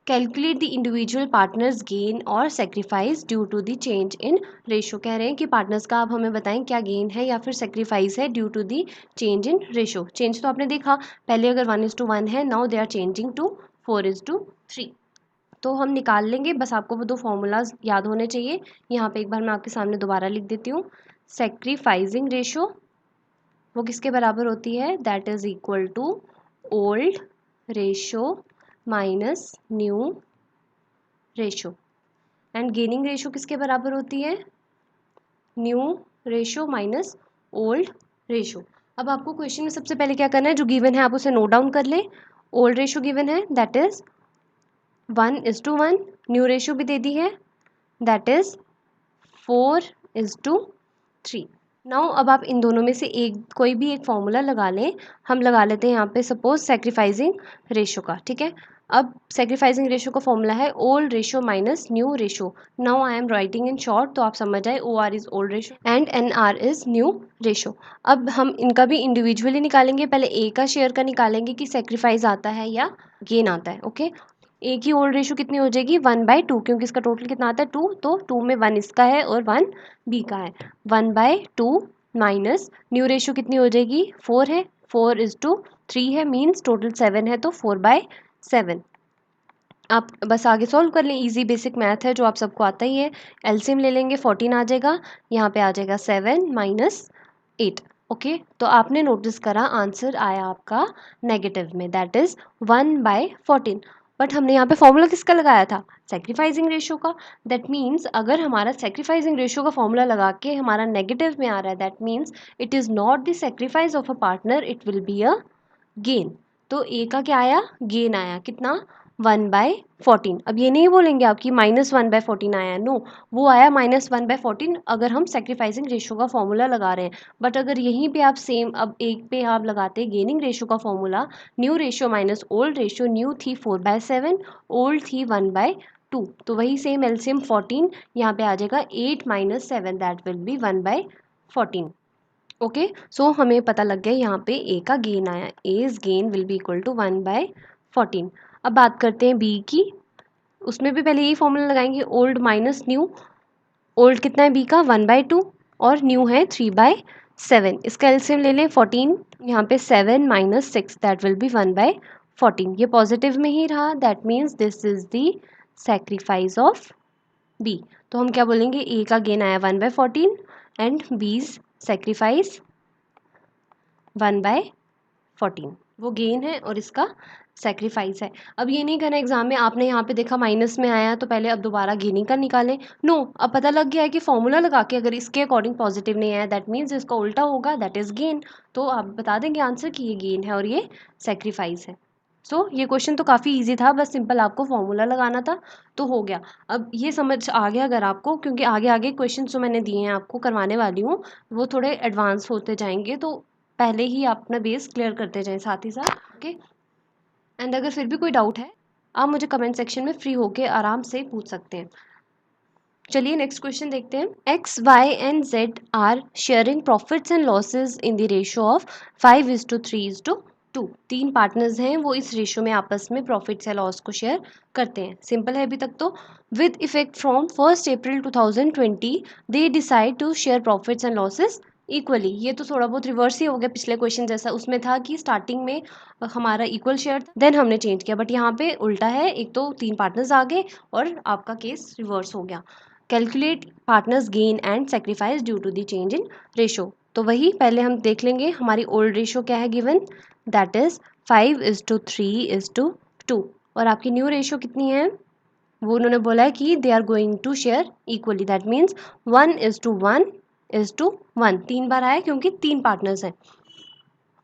Calculate the individual partners gain और sacrifice due to the change in ratio. कह रहे हैं कि पार्टनर्स का आप हमें बताएं क्या गेन है या फिर सेक्रीफाइस है due to the change in ratio. Change तो आपने देखा, पहले अगर 1:1 है, now they are changing to 4:3। तो हम निकाल लेंगे, बस आपको वो दो फॉर्मूलाज याद होने चाहिए। यहाँ पे एक बार मैं आपके सामने दोबारा लिख देती हूँ। सेक्रीफाइसिंग रेशियो वो किसके बराबर होती है, that is equal to old ratio minus new ratio. And gaining ratio किसके बराबर होती है, new ratio minus old ratio. अब आपको क्वेश्चन में सबसे पहले क्या करना है, जो गिवन है आप उसे नोट डाउन कर लें। ओल्ड रेशियो गिवन है, दैट इज 1:1। न्यू रेशियो भी दे दी है, दैट इज 4:3। नाउ अब आप इन दोनों में से एक कोई भी एक फॉर्मूला लगा लें। हम लगा लेते हैं यहाँ पे सपोज सेक्रीफाइसिंग रेशियो का, ठीक है। अब सेक्रीफाइसिंग रेशियो का फॉर्मूला है old ratio minus new ratio. Now I am writing in short, तो आप समझ आए, O R is old ratio and N R is new ratio. अब हम इनका भी इंडिविजुअली निकालेंगे, पहले ए का शेयर का निकालेंगे कि सेक्रीफाइस आता है या गेन आता है। ओके, ए की ओल्ड रेशियो कितनी हो जाएगी, 1/2, क्योंकि इसका टोटल कितना आता है 2, तो 2 में 1 इसका है और 1 बी का है। 1/2 माइनस न्यू रेशियो कितनी हो जाएगी, 4 है, 4:3 है, मीन्स टोटल 7 है, तो 4/7। आप बस आगे सॉल्व कर लें, इजी बेसिक मैथ है जो आप सबको आता ही है। एलसीएम ले लेंगे, 14 आ जाएगा, यहाँ पे आ जाएगा 7 माइनस 8। ओके, तो आपने नोटिस करा आंसर आया आपका नेगेटिव में, दैट इज 1/14। बट हमने यहाँ पे फॉर्मूला किसका लगाया था, सेक्रीफाइसिंग रेशियो का। दैट मीन्स अगर हमारा सेक्रीफाइसिंग रेशियो का फॉर्मूला लगा के हमारा नेगेटिव में आ रहा है, that means it is not the sacrifice of a partner, it will be a gain. तो ए का क्या आया, गेन आया, कितना, 1/14। अब ये नहीं बोलेंगे आपकी -1/14 आया, नो, वो आया -1/14 अगर हम सेक्रीफाइसिंग रेशियो का फॉर्मूला लगा रहे हैं। बट अगर यहीं पे आप सेम अब एक पे आप लगाते गेनिंग रेशियो का formula, new ratio minus old ratio, new थी 4/7, ओल्ड थी 1/2, तो वही सेम एलसीएम 14, यहाँ पे आ जाएगा 8 minus 7, that will be 1/14। Okay, so हमें पता लग गया यहाँ पे ए का गेन आया, as gain will be equal to 1/14। अब बात करते हैं बी की, उसमें भी पहले यही फॉर्मूला लगाएंगे, ओल्ड माइनस न्यू। ओल्ड कितना है बी का, 1/2, और न्यू है 3/7। इसका एलसीएम ले लें, 14, यहाँ पे 7 माइनस 6, दैट विल बी 1/14। ये पॉजिटिव में ही रहा, that means this is the sacrifice of B. तो हम क्या बोलेंगे, ए का गेन आया 1/14 एंड बीज सेक्रीफाइस 1/14, वो गेन है और इसका सेक्रीफाइस है। अब ये नहीं करना एग्जाम में, आपने यहाँ पे देखा माइनस में आया तो पहले अब दोबारा गेनिंग का निकालें, नो, अब पता लग गया है कि फॉर्मूला लगा के अगर इसके अकॉर्डिंग पॉजिटिव नहीं आया, दैट मीन्स इसका उल्टा होगा, दैट इज गेन। तो आप बता देंगे आंसर कि ये गेन है और ये सेक्रीफाइस है। सो ये क्वेश्चन तो काफ़ी इजी था, बस सिंपल आपको फॉर्मूला लगाना था तो हो गया। अब ये समझ आ गया अगर आपको, क्योंकि आगे आगे क्वेश्चन जो मैंने दिए हैं आपको करवाने वाली हूँ वो थोड़े एडवांस होते जाएंगे, तो पहले ही आप अपना बेस क्लियर करते जाएं साथ ही साथ। ओके, एंड अगर फिर भी कोई डाउट है आप मुझे कमेंट सेक्शन में फ्री होके आराम से पूछ सकते हैं। चलिए नेक्स्ट क्वेश्चन देखते हैं। X, Y and Z are sharing profits and losses in the ratio of 5:3:2। 2। 3 partners हैं, वो इस रेशियो में आपस में प्रॉफिट्स या लॉस को शेयर करते हैं। सिंपल है अभी तक तो। With effect from 1 April 2020 they decide to share profits and losses equally. ये तो थोड़ा बहुत रिवर्स ही हो गया पिछले क्वेश्चन जैसा। उसमें था कि स्टार्टिंग में हमारा इक्वल शेयर था, देन हमने चेंज किया, बट यहाँ पे उल्टा है। एक तो 3 पार्टनर्स आ गए और आपका केस रिवर्स हो गया। Calculate partners gain and sacrifice due to the change in ratio. तो वही पहले हम देख लेंगे हमारी ओल्ड रेशो क्या है गिवन, दैट इज 5:3:2। और आपकी न्यू रेशो कितनी है, वो उन्होंने बोला है कि they are going to share equally, that means 1:1:1। 3 बार आया क्योंकि 3 पार्टनर्स हैं।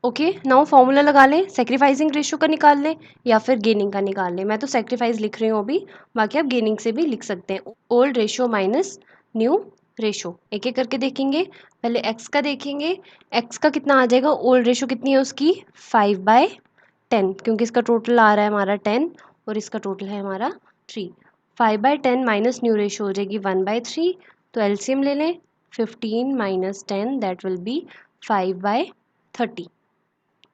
ओके, नाउ फॉर्मूला लगा लें, सेक्रीफाइसिंग रेशो का निकाल लें या फिर गेनिंग का निकाल लें। मैं तो सेक्रीफाइस लिख रही हूँ अभी, बाकी आप गेनिंग से भी लिख सकते हैं। Old ratio minus new ratio, एक एक करके देखेंगे। पहले एक्स का देखेंगे, एक्स का कितना आ जाएगा, ओल्ड रेशो कितनी है उसकी 5/10, क्योंकि इसका टोटल आ रहा है हमारा 10 और इसका टोटल है हमारा 3। 5/10 माइनस न्यू रेशो हो जाएगी 1/3। तो एलसीएम ले लें, 15 - 10 दैट विल बी 5/30।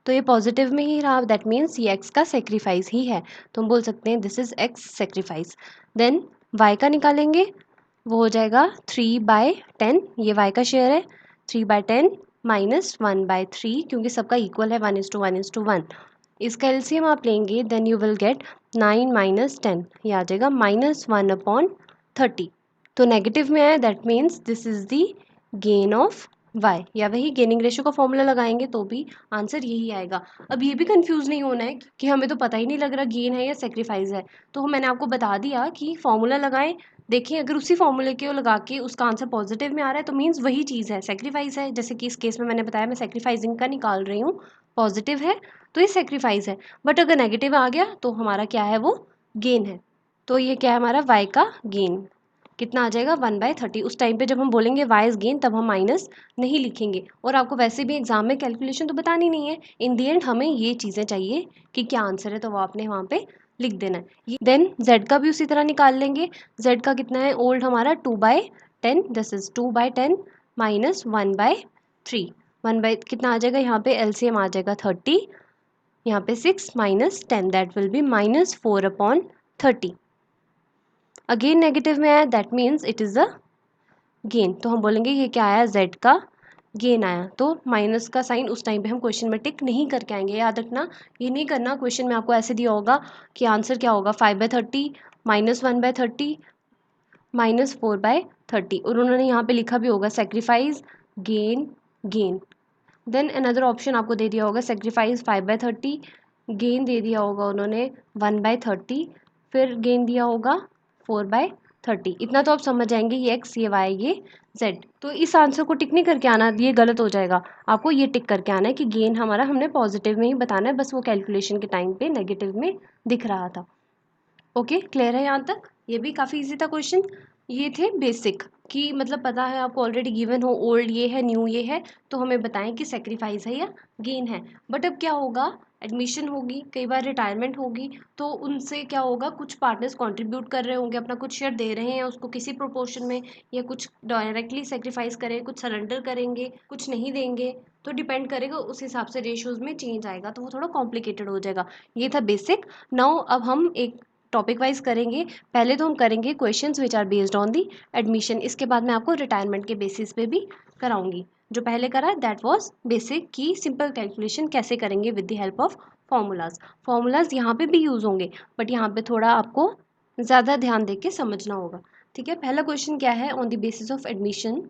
तो ये पॉजिटिव में ही रहा, दैट मीन्स ये एक्स का सेक्रीफाइस ही है। तो हम बोल सकते हैं this is X sacrifice. Then Y का निकालेंगे, वो हो जाएगा 3/10, ये वाई का शेयर है। 3/10 माइनस 1/3, क्योंकि सबका इक्वल है 1:1:1। इसका एलसीएम आप लेंगे, देन यू विल गेट 9 - 10, ये आ जाएगा -1/30। तो नेगेटिव में आया, that means this is the gain of Y, या वही गेनिंग रेशो का फॉर्मूला लगाएंगे तो भी आंसर यही आएगा। अब ये भी कंफ्यूज नहीं होना है कि हमें तो पता ही नहीं लग रहा गेन है या सेक्रीफाइस है। तो मैंने आपको बता दिया कि फॉर्मूला लगाएं, देखें अगर उसी फॉर्मूले के लगा के उसका आंसर पॉजिटिव में आ रहा है तो मीन्स वही चीज़ है, सेक्रीफाइस है। जैसे कि इस केस में मैंने बताया मैं सेक्रीफाइसिंग का निकाल रही हूँ, पॉजिटिव है तो ये सेक्रीफाइस है। बट अगर नेगेटिव आ गया तो हमारा क्या है, वो गेन है। तो ये क्या है हमारा वाई का गेन, कितना आ जाएगा 1/30। उस टाइम पे जब हम बोलेंगे वाई इज गेन तब हम माइनस नहीं लिखेंगे। और आपको वैसे भी एग्जाम में कैलकुलेशन तो बतानी नहीं है, इन दी एंड हमें ये चीज़ें चाहिए कि क्या आंसर है, तो वो आपने वहाँ पे लिख देना है। देन जेड का भी उसी तरह निकाल लेंगे। जेड का कितना है, ओल्ड हमारा 2/10, दिस इज 2/10 माइनस 1/3। 1 कितना आ जाएगा यहाँ पे, एलसीएम आ जाएगा 30, यहाँ पे 6 - 10 that will B -4/30। Again negative में आया, that means it is a gain. तो हम बोलेंगे ये क्या आया, जेड का गेन आया। तो माइनस का साइन उस टाइम पे हम क्वेश्चन में टिक नहीं करके आएंगे, याद रखना। ये नहीं करना, क्वेश्चन में आपको ऐसे दिया होगा कि आंसर क्या होगा 5/30 -1/30 -4/30, और उन्होंने यहाँ पे लिखा भी होगा sacrifice gain gain. Then another option आपको दे दिया होगा सेक्रीफाइस 5/30, गेन दे दिया होगा उन्होंने 1/30, फिर गेन दिया होगा 4/30। इतना तो आप समझ जाएंगे, ये एक्स ये वाई ये जेड। तो इस आंसर को टिक नहीं करके आना, ये गलत हो जाएगा। आपको ये टिक करके आना है कि गेन हमारा हमने पॉजिटिव में ही बताना है, बस वो कैलकुलेशन के टाइम पे नेगेटिव में दिख रहा था। ओके, क्लियर है यहाँ तक, ये भी काफ़ी इजी था क्वेश्चन। ये थे बेसिक कि मतलब पता है आपको ऑलरेडी गिवन हो, ओल्ड ये है न्यू ये है, तो हमें बताएं कि सेक्रीफाइस है या गेन है। बट अब क्या होगा, एडमिशन होगी, कई बार रिटायरमेंट होगी, तो उनसे क्या होगा, कुछ पार्टनर्स कंट्रीब्यूट कर रहे होंगे, अपना कुछ शेयर दे रहे हैं उसको किसी प्रोपोर्शन में, या कुछ डायरेक्टली सेक्रीफाइस करें, कुछ सरेंडर करेंगे, कुछ नहीं देंगे। तो डिपेंड करेगा, उस हिसाब से रेशियोज में चेंज आएगा, तो वो थोड़ा कॉम्प्लिकेटेड हो जाएगा। ये था बेसिक। नाउ अब हम एक टॉपिक वाइज करेंगे। पहले तो हम करेंगे questions which are based on the admission, इसके बाद मैं आपको रिटायरमेंट के बेसिस पे भी कराऊंगी। जो पहले करा दैट वाज बेसिक की सिंपल कैलकुलेशन कैसे करेंगे with the help of formulas. Formulas यहाँ पे भी यूज़ होंगे, बट यहाँ पे थोड़ा आपको ज़्यादा ध्यान दे के समझना होगा। ठीक है, पहला क्वेश्चन क्या है, on the basis of admission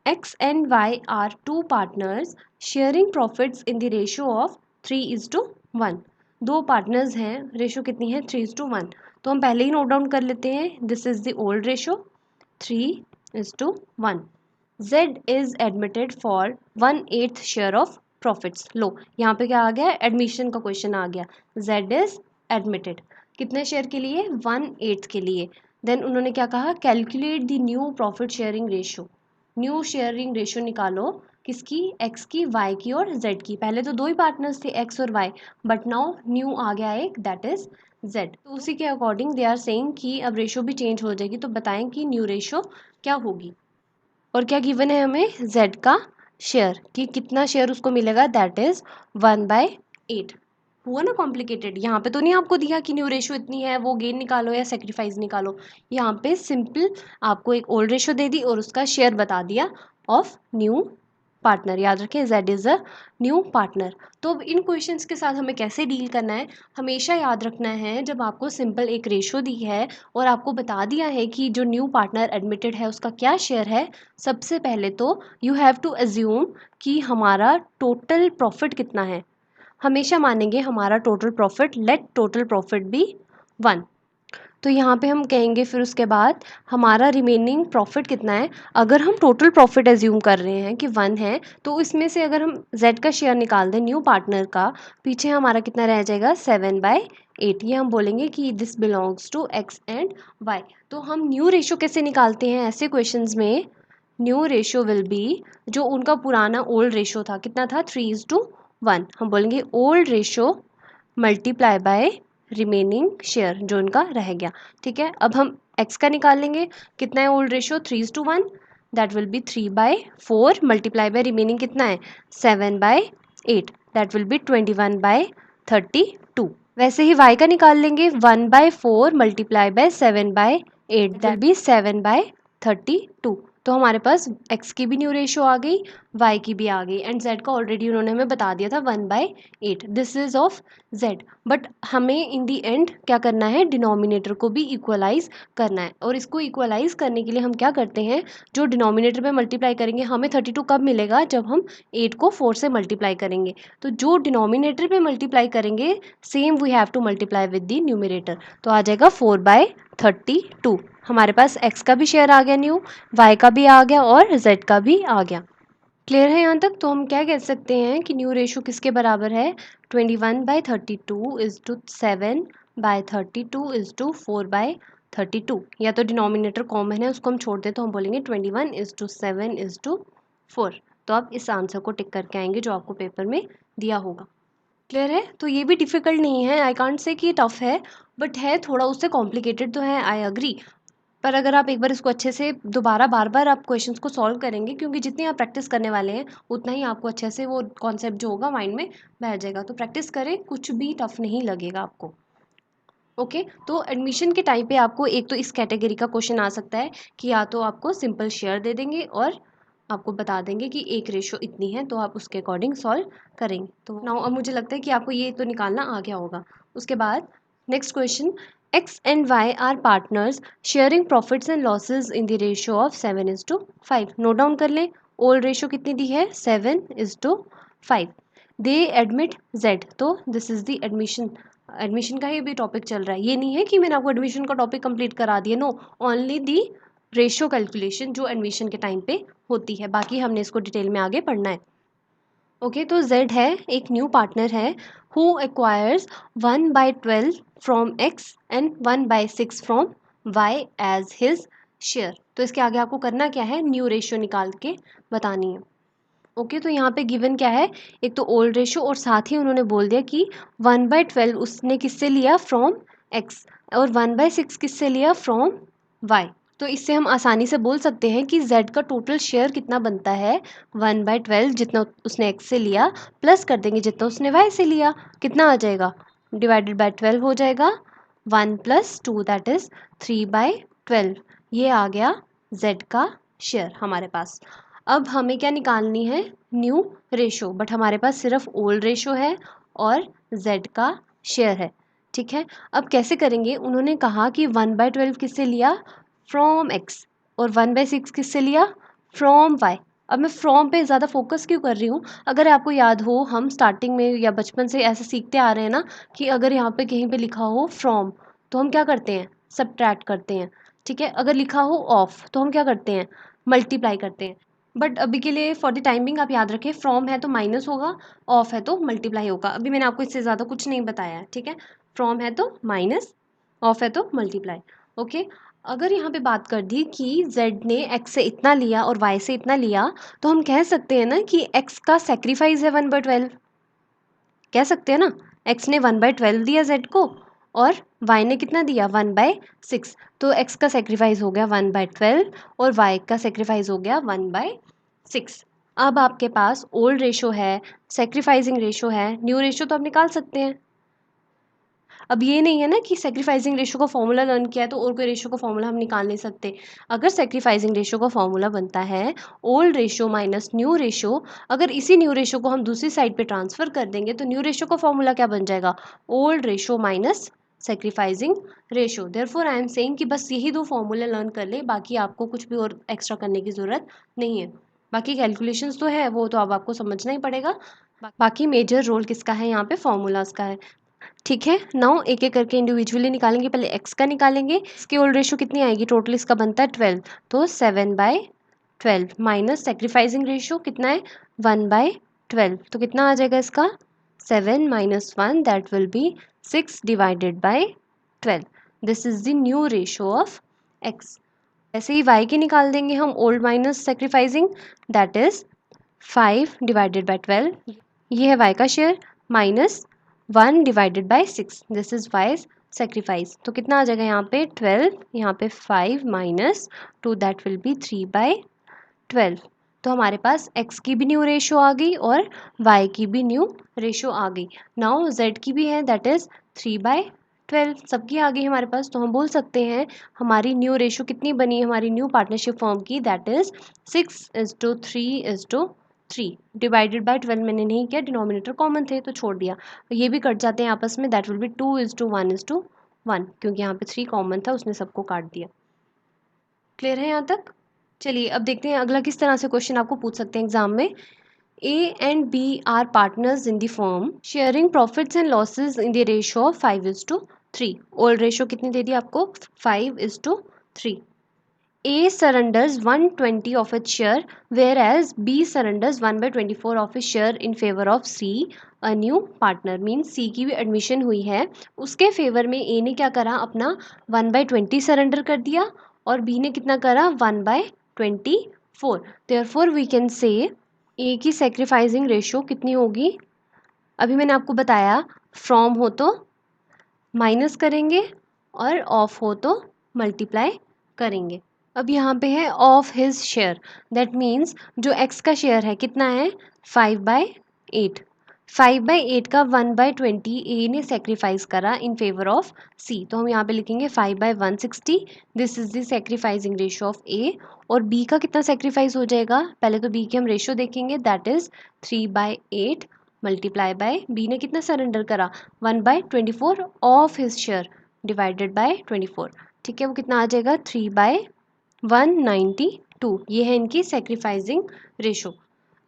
X and Y are two partners sharing profits in the ratio of 3:1। दो पार्टनर्स हैं, रेशो कितनी है 3:1। तो हम पहले ही नोट डाउन कर लेते हैं, this is the old ratio 3:1। Z is admitted for 1/8 share of profits. लो यहाँ पे क्या आ गया, एडमिशन का क्वेश्चन आ गया। Z is admitted कितने शेयर के लिए, 1/8 के लिए। देन उन्होंने क्या कहा, calculate the new profit sharing ratio. New sharing ratio निकालो, किसकी, एक्स की, वाई की और जेड की। पहले तो दो ही पार्टनर्स थे एक्स और वाई, बट नाउ न्यू आ गया एक, दैट इज जेड। तो उसी के अकॉर्डिंग दे आर सेइंग कि अब रेशो भी चेंज हो जाएगी, तो बताएं कि न्यू रेशो क्या होगी। और क्या गिवन है हमें, जेड का शेयर कि कितना शेयर उसको मिलेगा, दैट इज 1/8। हुआ ना कॉम्प्लिकेटेड। यहाँ पे तो नहीं आपको दिया कि न्यू रेशो इतनी है, वो गेन निकालो या सेक्रीफाइस निकालो। यहाँ पे सिंपल आपको एक ओल्ड रेशो दे दी और उसका शेयर बता दिया ऑफ न्यू पार्टनर। याद रखें z is a new partner. तो अब इन क्वेश्चंस के साथ हमें कैसे डील करना है, हमेशा याद रखना है जब आपको सिंपल एक रेशो दी है और आपको बता दिया है कि जो न्यू पार्टनर एडमिटेड है उसका क्या शेयर है, सबसे पहले तो यू हैव टू अज्यूम कि हमारा टोटल प्रॉफिट कितना है। हमेशा मानेंगे हमारा total profit, let total profit be 1। तो यहाँ पे हम कहेंगे फिर उसके बाद हमारा रिमेनिंग प्रॉफिट कितना है। अगर हम टोटल प्रॉफिट एज्यूम कर रहे हैं कि 1 है, तो इसमें से अगर हम z का शेयर निकाल दें न्यू पार्टनर का, पीछे हमारा कितना रह जाएगा 7/8। ये हम बोलेंगे कि this belongs to x and y। तो हम न्यू रेशो कैसे निकालते हैं ऐसे क्वेश्चंस में, न्यू रेशो विल बी, जो उनका पुराना ओल्ड रेशो था कितना था 3:1, हम बोलेंगे old ratio multiply by remaining share जो उनका रह गया। ठीक है, अब हम x का निकाल लेंगे, कितना है old ratio 3:1, that will B 3/4 multiply by remaining कितना है 7/8, दैट विल बी 21/32। वैसे ही y का निकाल लेंगे, 1/4 multiply bye 7/8, that will B 7/32। तो हमारे पास x की भी न्यू रेशो आ गई, y की भी आ गई, एंड z का ऑलरेडी उन्होंने हमें बता दिया था 1/8। This is of z। But हमें इन दी एंड क्या करना है, डिनोमिनेटर को भी इक्वलाइज करना है। और इसको इक्वलाइज करने के लिए हम क्या करते हैं, जो डिनोमिनेटर पे मल्टीप्लाई करेंगे, हमें 32 कब मिलेगा, जब हम 8 को 4 से मल्टीप्लाई करेंगे। तो जो डिनोमिनेटर पे मल्टीप्लाई करेंगे same we have to multiply with the numerator. तो आ जाएगा 4/32। हमारे पास x का भी शेयर आ गया न्यू, y का भी आ गया और z का भी आ गया। क्लियर है यहाँ तक। तो हम क्या कह सकते हैं कि न्यू रेशो किसके बराबर है, 21/32 इज टू 7/32 इज टू 4/32। या तो डिनोमिनेटर कॉमन है उसको हम छोड़ दें तो हम बोलेंगे 21:7:4। तो आप इस आंसर को टिक करके आएंगे जो आपको पेपर में दिया होगा। क्लियर है। तो ये भी डिफ़िकल्ट नहीं है, आई कांट से कि टफ है, बट है थोड़ा उससे कॉम्प्लिकेटेड तो है, आई अग्री। पर अगर आप एक बार इसको अच्छे से दोबारा बार बार आप क्वेश्चंस को सॉल्व करेंगे, क्योंकि जितनी आप प्रैक्टिस करने वाले हैं उतना ही आपको अच्छे से वो कॉन्सेप्ट जो होगा माइंड में बैठ जाएगा। तो प्रैक्टिस करें, कुछ भी टफ नहीं लगेगा आपको। ओके, तो एडमिशन के टाइम पे आपको एक तो इस कैटेगरी का क्वेश्चन आ सकता है कि या तो आपको सिंपल शेयर दे देंगे और आपको बता देंगे कि एक रेशो इतनी है, तो आप उसके अकॉर्डिंग सॉल्व करेंगे। तो नाउ अब मुझे लगता है कि आपको ये तो निकालना आ गया होगा। उसके बाद next question, x and y are partners sharing profits and losses in the ratio of 7:5। Note down कर लें, ओल्ड रेशो कितनी दी है 7:5। दे एडमिट z, तो this is the admission. Admission का ही भी टॉपिक चल रहा है, ये नहीं है कि मैंने आपको एडमिशन का टॉपिक कंप्लीट करा दिया, no, only the ratio calculation जो एडमिशन के टाइम पे होती है, बाकी हमने इसको डिटेल में आगे पढ़ना है। ओके, तो z है, एक न्यू पार्टनर है who acquires 1/12 from x and 1/6 from y as his share. तो इसके आगे आपको करना क्या है, न्यू रेशियो निकाल के बतानी है। ओके, तो यहाँ पे गिवन क्या है, एक तो ओल्ड रेशो और साथ ही उन्होंने बोल दिया कि 1/12 उसने किससे लिया फ्रॉम x और 1/6 किससे लिया फ्रॉम y। तो इससे हम आसानी से बोल सकते हैं कि z का टोटल शेयर कितना बनता है, 1/12 जितना उसने x से लिया प्लस कर देंगे जितना उसने y से लिया, कितना आ जाएगा, डिवाइडेड बाय 12 हो जाएगा, 1 + 2 दैट इज 3/12। ये आ गया z का शेयर हमारे पास। अब हमें क्या निकालनी है, न्यू रेशो, बट हमारे पास सिर्फ ओल्ड रेशो है और z का शेयर है। ठीक है, अब कैसे करेंगे, उन्होंने कहा कि 1/12 किससे लिया फ्रॉम x और 1/6 किससे लिया फ्रॉम y। अब मैं फ्रॉम पे ज़्यादा फोकस क्यों कर रही हूँ, अगर आपको याद हो हम स्टार्टिंग में या बचपन से ऐसे सीखते आ रहे हैं ना कि अगर यहाँ पे कहीं पे लिखा हो फ्रॉम तो हम क्या करते हैं, सब्ट्रैक्ट करते हैं। ठीक है, अगर लिखा हो ऑफ तो हम क्या करते हैं, मल्टीप्लाई करते हैं। बट अभी के लिए फॉर द टाइमिंग आप याद रखें, फ्रॉम है तो माइनस होगा, ऑफ है तो मल्टीप्लाई होगा। अभी मैंने आपको इससे ज़्यादा कुछ नहीं बताया है। ठीक है, फ्रॉम है तो माइनस, ऑफ है तो मल्टीप्लाई। ओके, अगर यहाँ पे बात कर दी कि z ने x से इतना लिया और y से इतना लिया, तो हम कह सकते हैं ना कि x का सेक्रीफाइस है 1/12, कह सकते हैं ना, x ने 1/12 दिया z को और y ने कितना दिया 1/6, तो x का सेक्रीफाइस हो गया 1/12 और y का सेक्रीफाइस हो गया 1/6। अब आपके पास ओल्ड रेशो है, सेक्रीफाइसिंग रेशो है, न्यू रेशो तो आप निकाल सकते हैं। अब ये नहीं है ना कि सेक्रीफाइसिंग रेशियो का फॉर्मूला लर्न किया है तो और कोई रेशियो का फॉर्मूला हम निकाल नहीं सकते। अगर सेक्रीफाइसिंग रेशियो का फॉर्मूला बनता है old ratio minus new ratio, अगर इसी न्यू रेशियो को हम दूसरी साइड पे ट्रांसफर कर देंगे तो न्यू रेशियो का फॉर्मूला क्या बन जाएगा, old ratio minus sacrificing ratio. Therefore I am saying कि बस यही दो फॉर्मूले लर्न कर ले, बाकी आपको कुछ भी और एक्स्ट्रा करने की ज़रूरत नहीं है। बाकी कैलकुलेशंस तो है, वो तो अब आपको समझना ही पड़ेगा। बाकी मेजर रोल किसका है यहाँ पे, फॉर्मूलाज का है। ठीक है, नाउ एक एक करके इंडिविजुअली निकालेंगे। पहले एक्स का निकालेंगे, इसकी ओल्ड रेशियो कितनी आएगी, टोटल इसका बनता है 12, तो 7/12 माइनस सेक्रीफाइसिंग रेशियो कितना है 1/12, तो कितना आ जाएगा इसका 7 minus 1, that will B 6/12। This is the new ratio of x. ऐसे ही y की निकाल देंगे हम, old minus sacrificing, that is 5/12, ये है y का share, minus 1/6, this is wise sacrifice. तो कितना आ जाएगा यहाँ पे 12, यहाँ पे 5 माइनस 2, दैट विल बी 3/12। तो हमारे पास x की भी न्यू रेशियो आ गई और y की भी न्यू रेशियो आ गई। नाउ z की भी है, दैट इज 3/12, सबकी आ गई हमारे पास। तो हम बोल सकते हैं हमारी न्यू रेशियो कितनी बनी, हमारी न्यू पार्टनरशिप फॉर्म की, दैट इज 6:3:3। डिवाइडेड बाय 12 मैंने नहीं किया, डिनोमिनेटर कॉमन थे तो छोड़ दिया। ये भी कट जाते हैं आपस में, दैट विल बी 2:1:1, क्योंकि यहाँ पे 3 कॉमन था, उसने सबको काट दिया। क्लियर है यहाँ तक? चलिए अब देखते हैं अगला किस तरह से क्वेश्चन आपको पूछ सकते हैं एग्जाम में। A and B are partners in the firm, sharing profits and losses in the ratio of 5:3। Old ratio कितनी दे दी आपको, 5:3। A surrenders 120 of its share, whereas B surrenders 1/24 of his share in favor of C, a new partner। Means C की भी admission हुई है, उसके favour में A ने क्या करा, अपना 1/20 सरेंडर कर दिया और B ने कितना करा 1/24। देयरफॉर वी कैन से ए की सेक्रीफाइसिंग रेशियो कितनी होगी, अभी मैंने आपको बताया फ्रॉम हो तो माइनस करेंगे और ऑफ हो तो मल्टीप्लाई करेंगे। अब यहाँ पे है of his share, that means जो एक्स का शेयर है कितना है 5/8। 5/8 का 1/20 ए ने सेक्रीफाइस करा इन फेवर ऑफ सी, तो हम यहाँ पे लिखेंगे 5/160, this is the sacrificing ratio of A. और बी का कितना सेक्रीफाइस हो जाएगा, पहले तो बी की हम रेशियो देखेंगे, that is 3/8 multiply by B ने कितना सरेंडर करा 1/24 of his share divided by 24। ठीक है, वो कितना आ जाएगा 3/192, ये है इनकी सेक्रीफाइसिंग रेशो।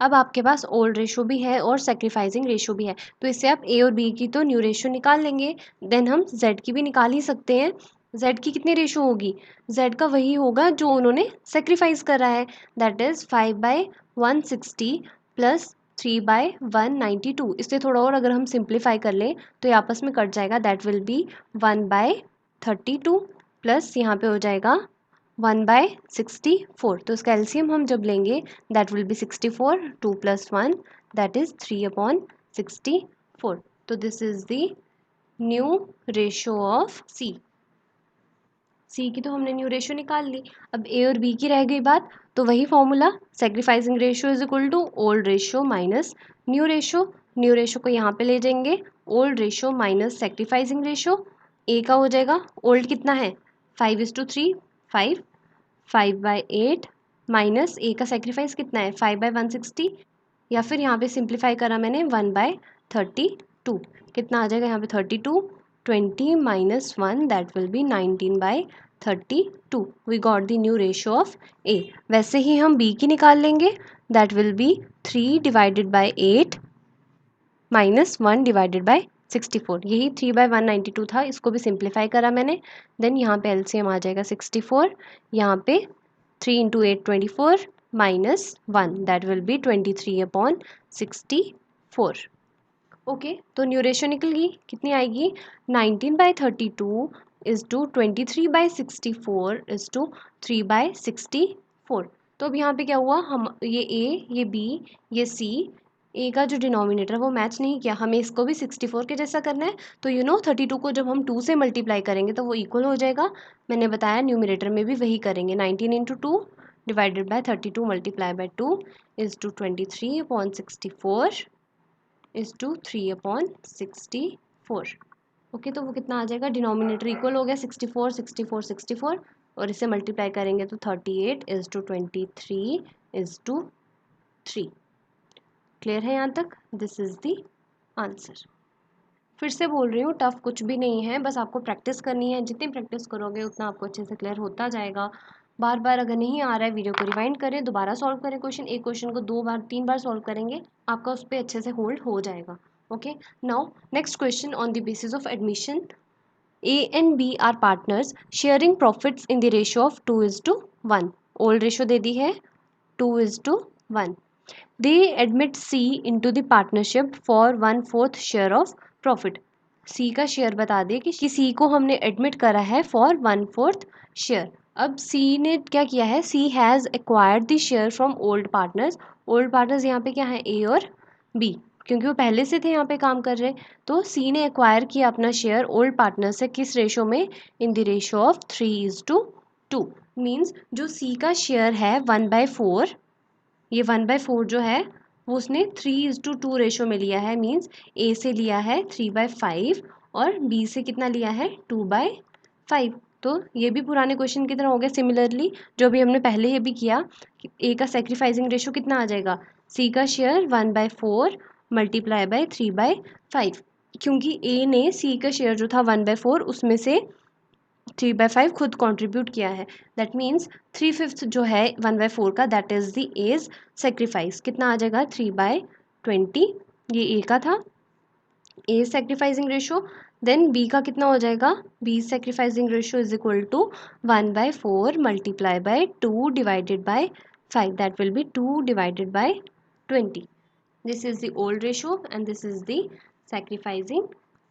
अब आपके पास ओल्ड रेशो भी है और सेक्रीफाइसिंग रेशो भी है, तो इससे आप ए और बी की तो न्यू रेशो निकाल लेंगे, देन हम जेड की भी निकाल ही सकते हैं। जेड की कितनी रेशो होगी, जेड का वही होगा जो उन्होंने सेक्रीफाइस करा है, दैट इज 5/160 प्लस 3/192। इससे थोड़ा और अगर हम सिंप्लीफाई कर लें तो ये आपस में कट जाएगा, दैट विल बी 1/32 प्लस यहाँ पे हो जाएगा 1/64। तो इसका एलसीएम हम जब लेंगे that will be 64, 2 + 1 that is 3/64। तो this is the new ratio of C. C की तो हमने न्यू रेशियो निकाल ली, अब ए और बी की रह गई बात, तो वही formula sacrificing ratio is equal to old ratio minus new ratio. New ratio को यहाँ पे ले जाएंगे, old ratio minus sacrificing ratio. A का हो जाएगा, ओल्ड कितना है 5:3, 5, 5/8 माइनस ए का सेक्रीफाइस कितना है 5/160, या फिर यहाँ पे सिंप्लीफाई करा मैंने 1/32, कितना आ जाएगा यहाँ पे 32, 20 minus 1 that will be 19/32। We got the new ratio of A. वैसे ही हम बी की निकाल लेंगे, दैट विल बी 3/8 माइनस 1/64, यही 3/192 था, इसको भी सिंप्लीफाई करा मैंने। देन यहाँ पे एलसीएम आ जाएगा 64, यहाँ पे 3 × 8 24 minus 1 that will B 23/64। Okay, तो न्यू रेशियो निकल गई, कितनी आएगी 19/32 इज टू 23/64 इज टू 3/64। तो अब यहाँ पे क्या हुआ, हम ये ए, ये बी, ये सी, ए का जो डिनोमिनेटर वो मैच नहीं किया, हमें इसको भी 64 के जैसा करना है। तो 32 को जब हम 2 से मल्टीप्लाई करेंगे तो वो इक्वल हो जाएगा, मैंने बताया न्यूमिनेटर में भी वही करेंगे, 19 × 2 divided by 32 multiply by 2 is to 23/64 is to 3/64। Okay, तो वो कितना आ जाएगा, डिनोमिनेटर इक्वल हो गया 64 64 64 और इसे मल्टीप्लाई करेंगे तो 38:23:3। क्लियर है यहाँ तक? This is the answer. फिर से बोल रही हूँ, टफ कुछ भी नहीं है, बस आपको प्रैक्टिस करनी है। जितनी प्रैक्टिस करोगे उतना आपको अच्छे से क्लियर होता जाएगा। बार बार अगर नहीं आ रहा है, वीडियो को रिवाइंड करें, दोबारा सॉल्व करें क्वेश्चन। एक क्वेश्चन को 2 बार 3 बार सॉल्व करेंगे, आपका उस पर अच्छे से होल्ड हो जाएगा। Okay, now next question. On the basis of admission, A and B are partners sharing profits in the ratio of 2:1। Old ratio दे दी है 2:1। They admit C into the partnership for 1/4 share of profit। C का share बता दिए कि C को हमने admit करा है फॉर 1/4 शेयर। अब C ने क्या किया है, C has acquired the share from old partners. Old partners यहाँ पे क्या है, A और B, क्योंकि वो पहले से थे यहाँ पे काम कर रहे। तो C ने एक्वायर किया अपना शेयर ओल्ड पार्टनर से, किस रेशो में, इन द रेशो ऑफ 3:2। मीन्स जो C का शेयर है 1/4, ये 1/4 जो है वो उसने 3:2 रेशो में लिया है। मीन्स A से लिया है 3/5 और B से कितना लिया है 2/5। तो ये भी पुराने क्वेश्चन की तरह हो गया। सिमिलरली जो भी हमने पहले ये भी किया, A का सेक्रीफाइसिंग रेशो कितना आ जाएगा, C का शेयर 1/4 मल्टीप्लाई बाय 3/5, क्योंकि A ने C का शेयर जो था 1/4 उसमें से 3/5 खुद कंट्रीब्यूट किया है। दैट मीन्स 3/5 जो है 1/4 का, that is the as sacrifice. कितना आ जाएगा 3/20, ये ए का था, A sacrificing ratio. Then B का कितना हो जाएगा, B sacrificing ratio is equal to 1/4 multiply by 2 divided by 5, that will be 2 divided by 20। This is the old ratio and this is the sacrificing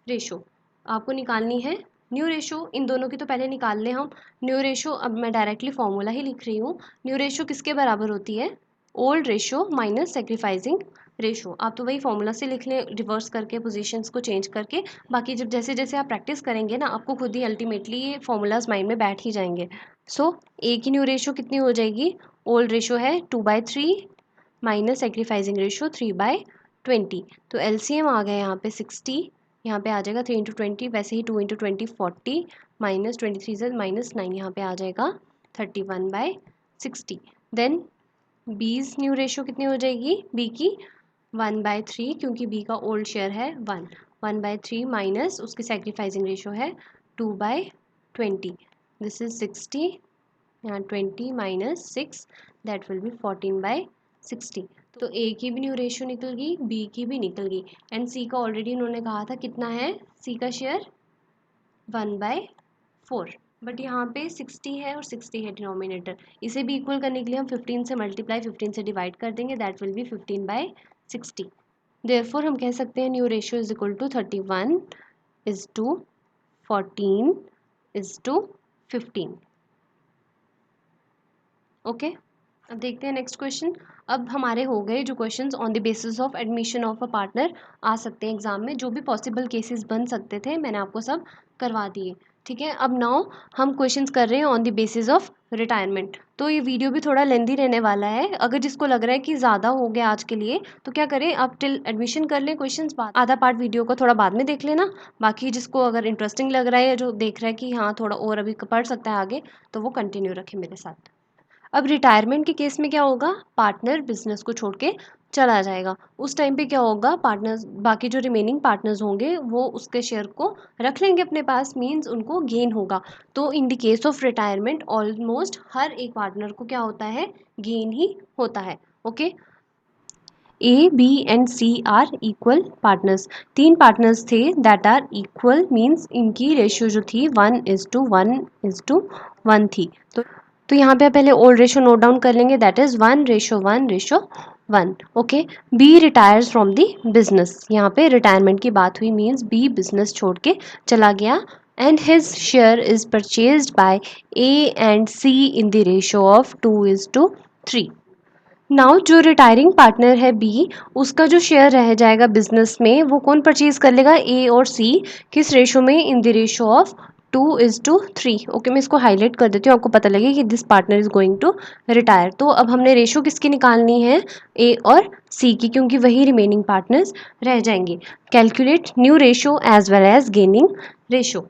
ratio. आपको निकालनी है new ratio. इन दोनों की तो पहले निकाल लें हम न्यू रेशो। अब मैं डायरेक्टली फॉर्मूला ही लिख रही हूँ। न्यू रेशो किसके बराबर होती है, old ratio minus sacrificing ratio. आप तो वही फॉर्मूला से लिख लें, रिवर्स करके, पोजीशंस को चेंज करके। बाकी जब जैसे जैसे आप प्रैक्टिस करेंगे ना, आपको खुद ही अल्टीमेटली ये फॉर्मूलाज माइंड में बैठ ही जाएंगे। सो ए की न्यू रेशो कितनी हो जाएगी, ओल्ड रेशो है 2/3 माइनस सेक्रीफाइसिंग रेशो 3/20। तो एलसीएम आ गया यहाँ पे 60, यहाँ पे आ जाएगा 3 × 20, वैसे ही 2 × 20 40 माइनस 23 से -9, यहाँ पे आ जाएगा 31/60। देन बीज न्यू रेशो कितनी हो जाएगी, बी की 1/3, क्योंकि बी का ओल्ड शेयर है 1/3 माइनस उसकी सेक्रीफाइसिंग रेशो है 2/20। दिस इज 60, यहाँ 20 माइनस 6, दैट विल बी 14/60। तो ए की भी न्यू रेशो निकल गई, बी की भी निकल गई। एंड सी का ऑलरेडी उन्होंने कहा था कितना है, सी का शेयर 1/4, बट यहाँ पे 60 है और 60 है डिनोमिनेटर। इसे भी इक्वल करने के लिए हम 15 से मल्टीप्लाई 15 से डिवाइड कर देंगे, दैट विल बी 15/60। देयरफॉर हम कह सकते हैं new ratio is equal to 31:14:15। Okay, अब देखते हैं नेक्स्ट क्वेश्चन। अब हमारे हो गए जो questions on the basis of admission of a partner आ सकते हैं एग्जाम में, जो भी पॉसिबल केसेस बन सकते थे मैंने आपको सब करवा दिए। ठीक है, अब नाउ हम क्वेश्चंस कर रहे हैं on the basis of retirement. तो ये वीडियो भी थोड़ा लेंदी रहने वाला है। अगर जिसको लग रहा है कि ज़्यादा हो गया आज के लिए, तो क्या करें, आप टिल एडमिशन कर लें क्वेश्चंस, बाद आधा पार्ट वीडियो को थोड़ा बाद में देख लेना। बाकी जिसको अगर इंटरेस्टिंग लग रहा है, जो देख रहा है कि हाँ थोड़ा और अभी पढ़ सकता है आगे, तो वो कंटिन्यू रखें मेरे साथ। अब रिटायरमेंट के केस में क्या होगा, पार्टनर बिजनेस को छोड़ के चला जाएगा। उस टाइम पे क्या होगा, पार्टनर्स, बाकी जो रिमेनिंग पार्टनर्स होंगे वो उसके शेयर को रख लेंगे अपने पास, मींस उनको गेन होगा। तो in the case of retirement almost हर एक पार्टनर को क्या होता है, गेन ही होता है। Okay, A B and C are equal partners. 3 partners थे दैट आर इक्वल, मीन्स इनकी रेशियो जो थी 1:1:1 थी। तो यहाँ पे पहले ओल्ड रेशो नोट डाउन कर लेंगे, that is 1:1:1। Okay, B retires from the business. यहाँ पे रिटायरमेंट की बात हुई, मीन्स बी बिजनेस छोड़ के चला गया and his share is purchased by A and C in the ratio of 2:3। Now जो रिटायरिंग पार्टनर है बी, उसका जो शेयर रह जाएगा बिजनेस में, वो कौन परचेज कर लेगा, ए और सी, किस रेशो में, इन द रेशो ऑफ 2:3। ओके, मैं इसको हाईलाइट कर देती हूँ, आपको पता लगे कि this partner is going to retire. तो अब हमने रेशो किसकी निकालनी है, ए और सी की, क्योंकि वही रिमेनिंग पार्टनर्स रह जाएंगे। Calculate new ratio as well as gaining ratio.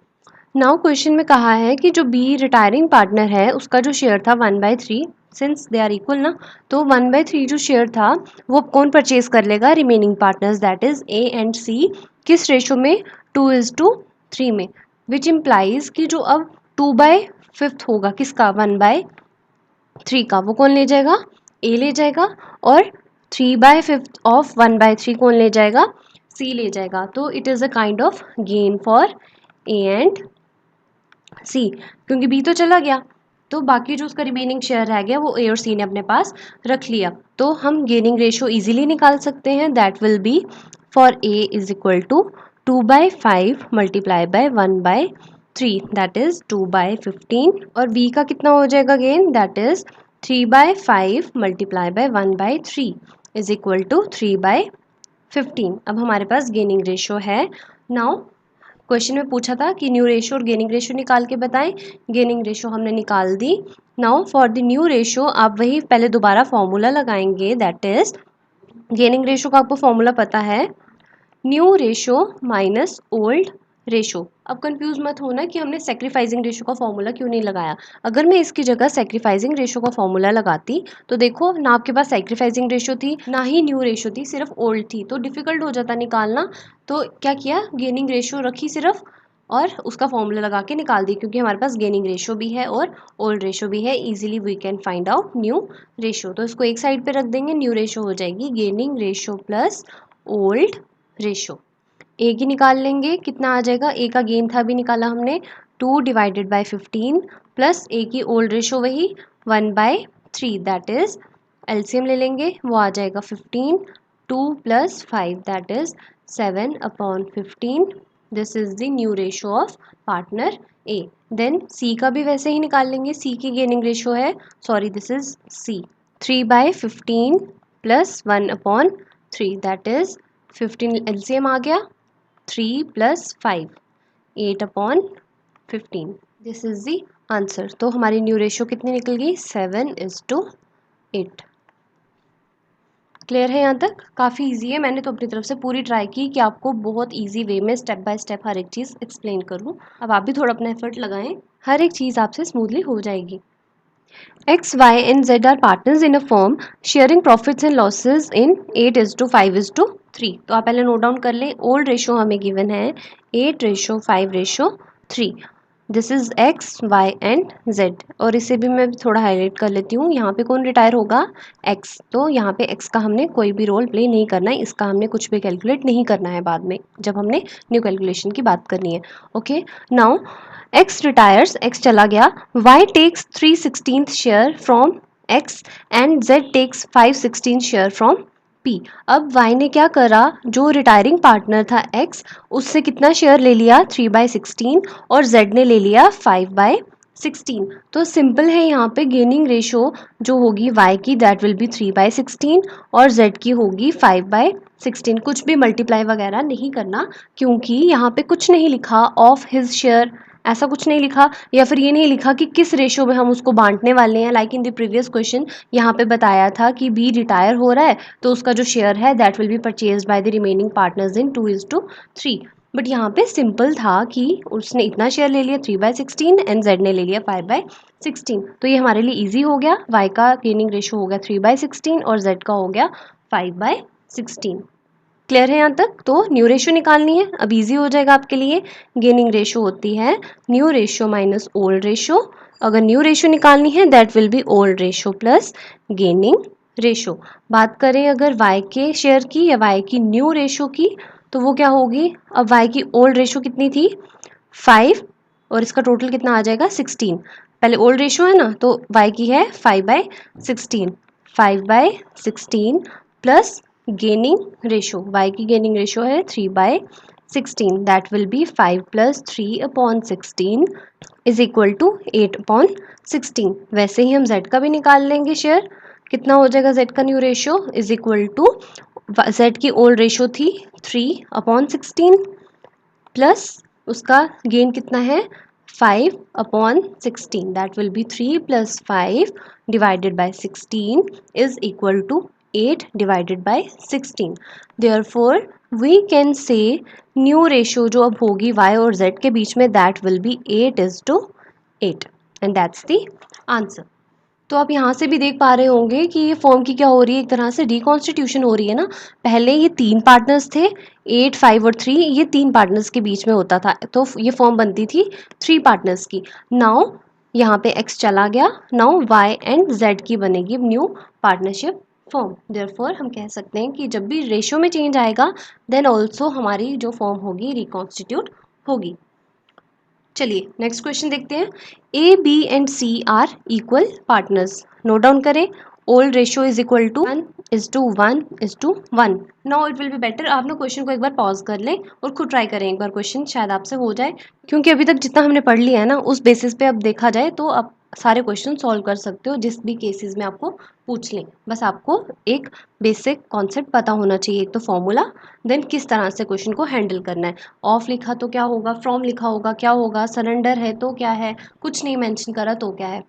Now question में कहा है कि जो बी रिटायरिंग पार्टनर है उसका जो शेयर था 1/3, सिंस दे आर इक्वल ना, तो 1/3 जो शेयर था वो कौन परचेज कर लेगा, remaining partners that is A and C. किस रेशो में, 2:3 में, विच इम्प्लाइज कि जो अब 2/5 होगा किसका, 1/3 का, वो कौन ले जाएगा, ए ले जाएगा, और 3/5 ऑफ 1/3 कौन ले जाएगा, सी ले जाएगा। तो it is a kind of gain for A and C, क्योंकि बी तो चला गया, तो बाकी जो उसका रिमेनिंग शेयर रह गया वो ए और सी ने अपने पास रख लिया। तो हम गेनिंग रेशियो इजीली निकाल सकते हैं, that will be for A is equal to 2/5 multiply by 1/3 that is 2/15, और बी का कितना हो जाएगा gain, that is 3/5 multiply by 1/3 is equal to 3/15। अब हमारे पास गेनिंग रेशियो है। नाउ क्वेश्चन में पूछा था कि न्यू रेशो और गेनिंग रेशो निकाल के बताएं, गेनिंग रेशो हमने निकाल दी। Now for the new ratio आप वही पहले दोबारा फॉर्मूला लगाएंगे, दैट इज गेनिंग रेशो का आपको फॉर्मूला पता है, new ratio minus old ratio. अब कंफ्यूज मत होना कि हमने सेक्रीफाइसिंग रेशो का फॉर्मूला क्यों नहीं लगाया। अगर मैं इसकी जगह सेक्रीफाइसिंग रेशो का फॉर्मूला लगाती तो देखो ना, आपके पास सेक्रीफाइसिंग रेशो थी ना ही न्यू रेशो थी, सिर्फ ओल्ड थी, तो डिफिकल्ट हो जाता निकालना। तो क्या किया, गेनिंग रेशो रखी सिर्फ और उसका फॉर्मूला लगा के निकाल दी, क्योंकि हमारे पास गेनिंग रेशो भी है और ओल्ड रेशो भी है, easily we can find out new ratio. तो इसको एक साइड पे रख देंगे, न्यू रेशो हो जाएगी gaining ratio plus old ratio. A की निकाल लेंगे, कितना आ जाएगा, ए का गेन था अभी निकाला हमने, 2/15 प्लस ए की ओल्ड रेशो वही 1/3 दैट इज, एलसीएम ले लेंगे, वो आ जाएगा 15, 2 + 5 that is 7/15। This is the new ratio of partner A. Then C का भी वैसे ही निकाल लेंगे, सी की गेनिंग रेशो है, sorry this is C, 3/15 plus 1/3 that is 15, LCM आ गया, 3 + 5 8/15। This is the answer. तो हमारी न्यू रेशियो कितनी निकल गई, 7:8। क्लियर है यहाँ तक, काफ़ी इजी है। मैंने तो अपनी तरफ से पूरी ट्राई की कि आपको बहुत इजी वे में स्टेप बाय स्टेप हर एक चीज़ एक्सप्लेन करूँ। अब आप भी थोड़ा अपना एफर्ट लगाएं, हर एक चीज़ आपसे स्मूथली हो जाएगी। X, Y and Z are partners in a firm sharing profits and losses in 8:5:3। तो आप पहले नोट डाउन कर लें, ओल्ड रेशो हमें गिवन है 8:5:3। This is X, Y and Z, और इसे भी मैं थोड़ा हाईलाइट कर लेती हूँ। यहाँ पे कौन रिटायर होगा, X, तो यहाँ पे X का हमने कोई भी रोल प्ले नहीं करना है, इसका हमने कुछ भी कैलकुलेट नहीं करना है बाद में जब हमने न्यू कैलकुलेशन की बात करनी है। Okay, now X retires, X चला गया, Y takes 3/16 share from X and Z takes 5/16 share from P। अब Y ने क्या करा, जो रिटायरिंग पार्टनर था X, उससे कितना शेयर ले लिया, 3/16, और Z ने ले लिया 5/16। तो सिंपल है, यहाँ पे गेनिंग रेशो जो होगी Y की दैट विल बी 3/16 और Z की होगी 5/16। कुछ भी मल्टीप्लाई वगैरह नहीं करना, क्योंकि यहाँ पे कुछ नहीं लिखा ऑफ हिज शेयर, ऐसा कुछ नहीं लिखा, या फिर ये नहीं लिखा कि किस रेशो में हम उसको बांटने वाले हैं। Like in the previous question यहाँ पे बताया था कि बी रिटायर हो रहा है तो उसका जो शेयर है that will B purchased by the remaining partners in 2:3। But यहाँ पे सिंपल था कि उसने इतना शेयर ले लिया 3/16 एंड जेड ने ले लिया 5/16। तो ये हमारे लिए ईजी हो गया, वाई का गेनिंग रेशो हो गया 3/16 और जेड का हो गया 5/16। क्लियर है यहाँ तक। तो न्यू रेशो निकालनी है, अब इजी हो जाएगा आपके लिए। गेनिंग रेशो होती है new ratio minus old ratio. अगर न्यू रेशो निकालनी है that will be old ratio plus gaining ratio. बात करें अगर y के शेयर की या y की न्यू रेशो की, तो वो क्या होगी, अब y की ओल्ड रेशो कितनी थी 5, और इसका टोटल कितना आ जाएगा 16। पहले ओल्ड रेशो है ना, तो y की है 5/16, 5/16 प्लस गेनिंग रेशो, y की गेनिंग रेशो है 3/16 that will be 5 + 3/16 is equal to 8/16। वैसे ही हम z का भी निकाल लेंगे शेयर, कितना हो जाएगा z का new ratio is equal to, z की ओल्ड रेशो थी 3/16 प्लस उसका गेन कितना है 5/16, that will be 3 plus 5 divided by 16 is equal to 8 divided by 16. Therefore we can say new ratio जो अब होगी y और z के बीच में, that will be 8:8 and that's the answer. तो आप यहाँ से भी देख पा रहे होंगे कि ये फॉर्म की क्या हो रही है, एक तरह से रिकॉन्स्टिट्यूशन हो रही है ना. पहले ये 3 पार्टनर्स थे, 8, 5 और 3, ये 3 पार्टनर्स के बीच में होता था, तो ये फॉर्म बनती थी 3 पार्टनर्स की. नाउ यहाँ पे x चला गया, नाउ y एंड z की बनेगी न्यू पार्टनरशिप फॉर्म. देयरफॉर हम कह सकते हैं कि जब भी रेशियो में चेंज आएगा देन ऑल्सो हमारी जो फॉर्म होगी रिकॉन्स्टिट्यूट होगी. चलिए नेक्स्ट क्वेश्चन देखते हैं. A B and C are equal partners. Note down करें. Old ratio is equal to 1:1:1. Now it will be better आप ना क्वेश्चन को एक बार पॉज कर लें और खुद ट्राई करें एक बार, क्वेश्चन शायद आपसे हो जाए, क्योंकि अभी तक जितना हमने पढ़ लिया है ना उस बेसिस पे अब देखा जाए तो आप सारे क्वेश्चन सॉल्व कर सकते हो जिस भी केसेस में आपको पूछ लें. बस आपको एक बेसिक कॉन्सेप्ट पता होना चाहिए, एक तो फॉर्मूला, देन किस तरह से क्वेश्चन को हैंडल करना है. ऑफ लिखा तो क्या होगा, फ्रॉम लिखा होगा क्या होगा, सरेंडर है तो क्या है, कुछ नहीं मेंशन करा तो क्या है.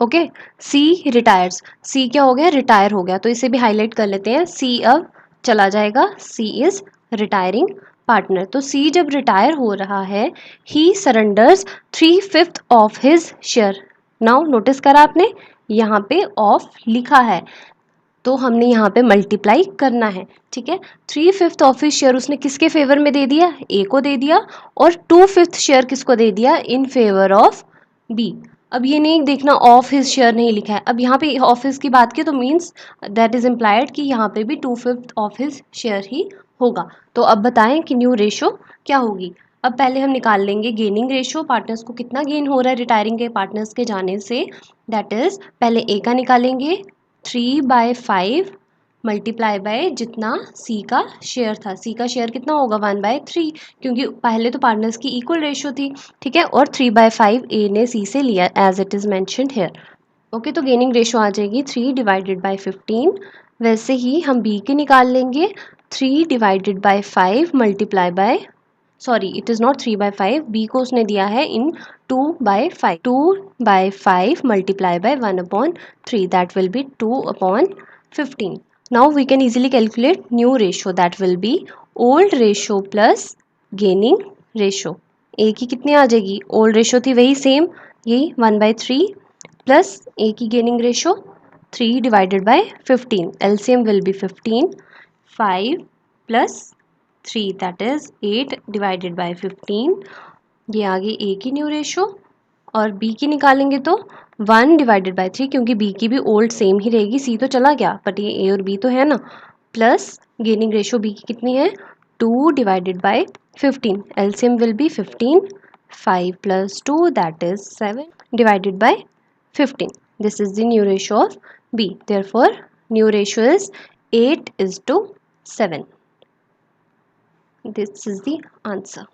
ओके. सी रिटायर्स. सी क्या हो गया, रिटायर हो गया, तो इसे भी हाईलाइट कर लेते हैं. सी अब चला जाएगा, सी इज रिटायरिंग पार्टनर. तो सी जब रिटायर हो रहा है, he surrenders 3/5 of his share. Now notice करा आपने, यहाँ पे ऑफ लिखा है तो हमने यहाँ पे मल्टीप्लाई करना है. ठीक है. 3/5 ऑफ हिज शेयर उसने किसके फेवर में दे दिया, ए को दे दिया, और 2/5 शेयर किसको दे दिया, इन फेवर ऑफ बी. अब ये नहीं देखना ऑफ हिज शेयर नहीं लिखा है, अब यहाँ पे ऑफ हिज की बात की तो मीन्स दैट इज इम्प्लाइड कि यहाँ पे भी 2/5 ऑफ हिज शेयर ही होगा. तो अब बताएं कि न्यू रेशो क्या होगी. अब पहले हम निकाल लेंगे गेनिंग रेशो. पार्टनर्स को कितना गेन हो रहा है रिटायरिंग के पार्टनर्स के जाने से, दैट इज पहले ए का निकालेंगे 3/5 मल्टीप्लाई बाय जितना सी का शेयर था. सी का शेयर कितना होगा 1/3, क्योंकि पहले तो पार्टनर्स की इक्वल रेशियो थी. ठीक है. और 3/5 ए ने सी से लिया as it is mentioned here. Okay. तो गेनिंग रेशियो आ जाएगी 3/15. वैसे ही हम बी के निकाल लेंगे 3/5 multiply by, sorry it is not 3/5, B को उसने दिया है in 2/5. 2/5 multiply by 1/3, that will be 2/15. Now we can easily calculate new ratio, that will be old ratio plus gaining ratio. A की कितनी आ जाएगी, ओल्ड रेशो थी वही same, यही 1/3 प्लस ए की gaining ratio 3/15. LCM will be 15. 5 plus 3 that is 8/15. ये आ गई ए की न्यू रेशो. और बी की निकालेंगे तो 1/3, क्योंकि बी की भी ओल्ड सेम ही रहेगी, सी तो चला गया बट ये ए और बी तो है ना. प्लस गेनिंग रेशो बी की कितनी है 2/15. LCM will be 15. 5 plus 2 that is 7/15. This is the new ratio of B. Therefore, new ratio is 8:7. This is the answer.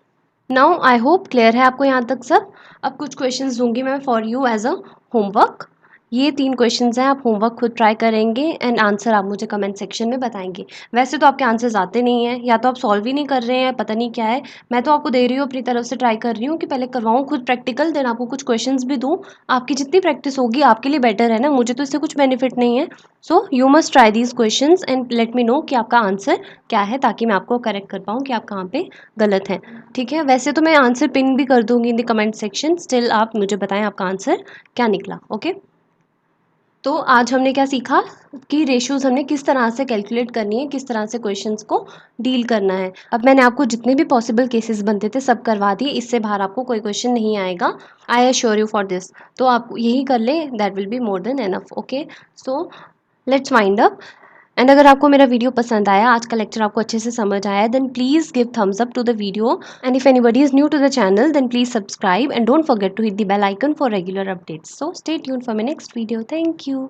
Now I hope clear है आपको यहाँ तक सब. अब कुछ questions दूंगी मैं for you as a homework. ये 3 क्वेश्चंस हैं, आप होमवर्क खुद ट्राई करेंगे एंड आंसर आप मुझे कमेंट सेक्शन में बताएंगे. वैसे तो आपके आंसर्स आते नहीं हैं, या तो आप सॉल्व ही नहीं कर रहे हैं, पता नहीं क्या है. मैं तो आपको दे रही हूँ अपनी तरफ से, ट्राई कर रही हूँ कि पहले करवाऊँ खुद प्रैक्टिकल, देन आपको कुछ क्वेश्चंस भी दूँ. आपकी जितनी प्रैक्टिस होगी आपके लिए बेटर है ना, मुझे तो इससे कुछ बेनिफिट नहीं है. So you must try these questions and let me know कि आपका आंसर क्या है, ताकि मैं आपको करेक्ट कर पाऊँ कि आप कहाँ पे गलत हैं. ठीक है. वैसे तो मैं आंसर पिन भी कर दूँगी in the comment section, still आप मुझे बताएं आपका आंसर क्या निकला. ओके. तो आज हमने क्या सीखा कि रेशियोज हमने किस तरह से कैलकुलेट करनी है, किस तरह से क्वेश्चंस को डील करना है. अब मैंने आपको जितने भी पॉसिबल केसेस बनते थे सब करवा दिए, इससे बाहर आपको कोई क्वेश्चन नहीं आएगा. I assure you for this. तो आप यही कर लें, that will be more than enough. Okay. So let's wind up. And अगर आपको मेरा वीडियो पसंद आया, आज का लेक्चर आपको अच्छे से समझ आया, then please give thumbs up to the video. And if anybody is new to the channel, then please subscribe and don't forget to hit the bell icon for regular updates. So stay tuned for my next video. Thank you.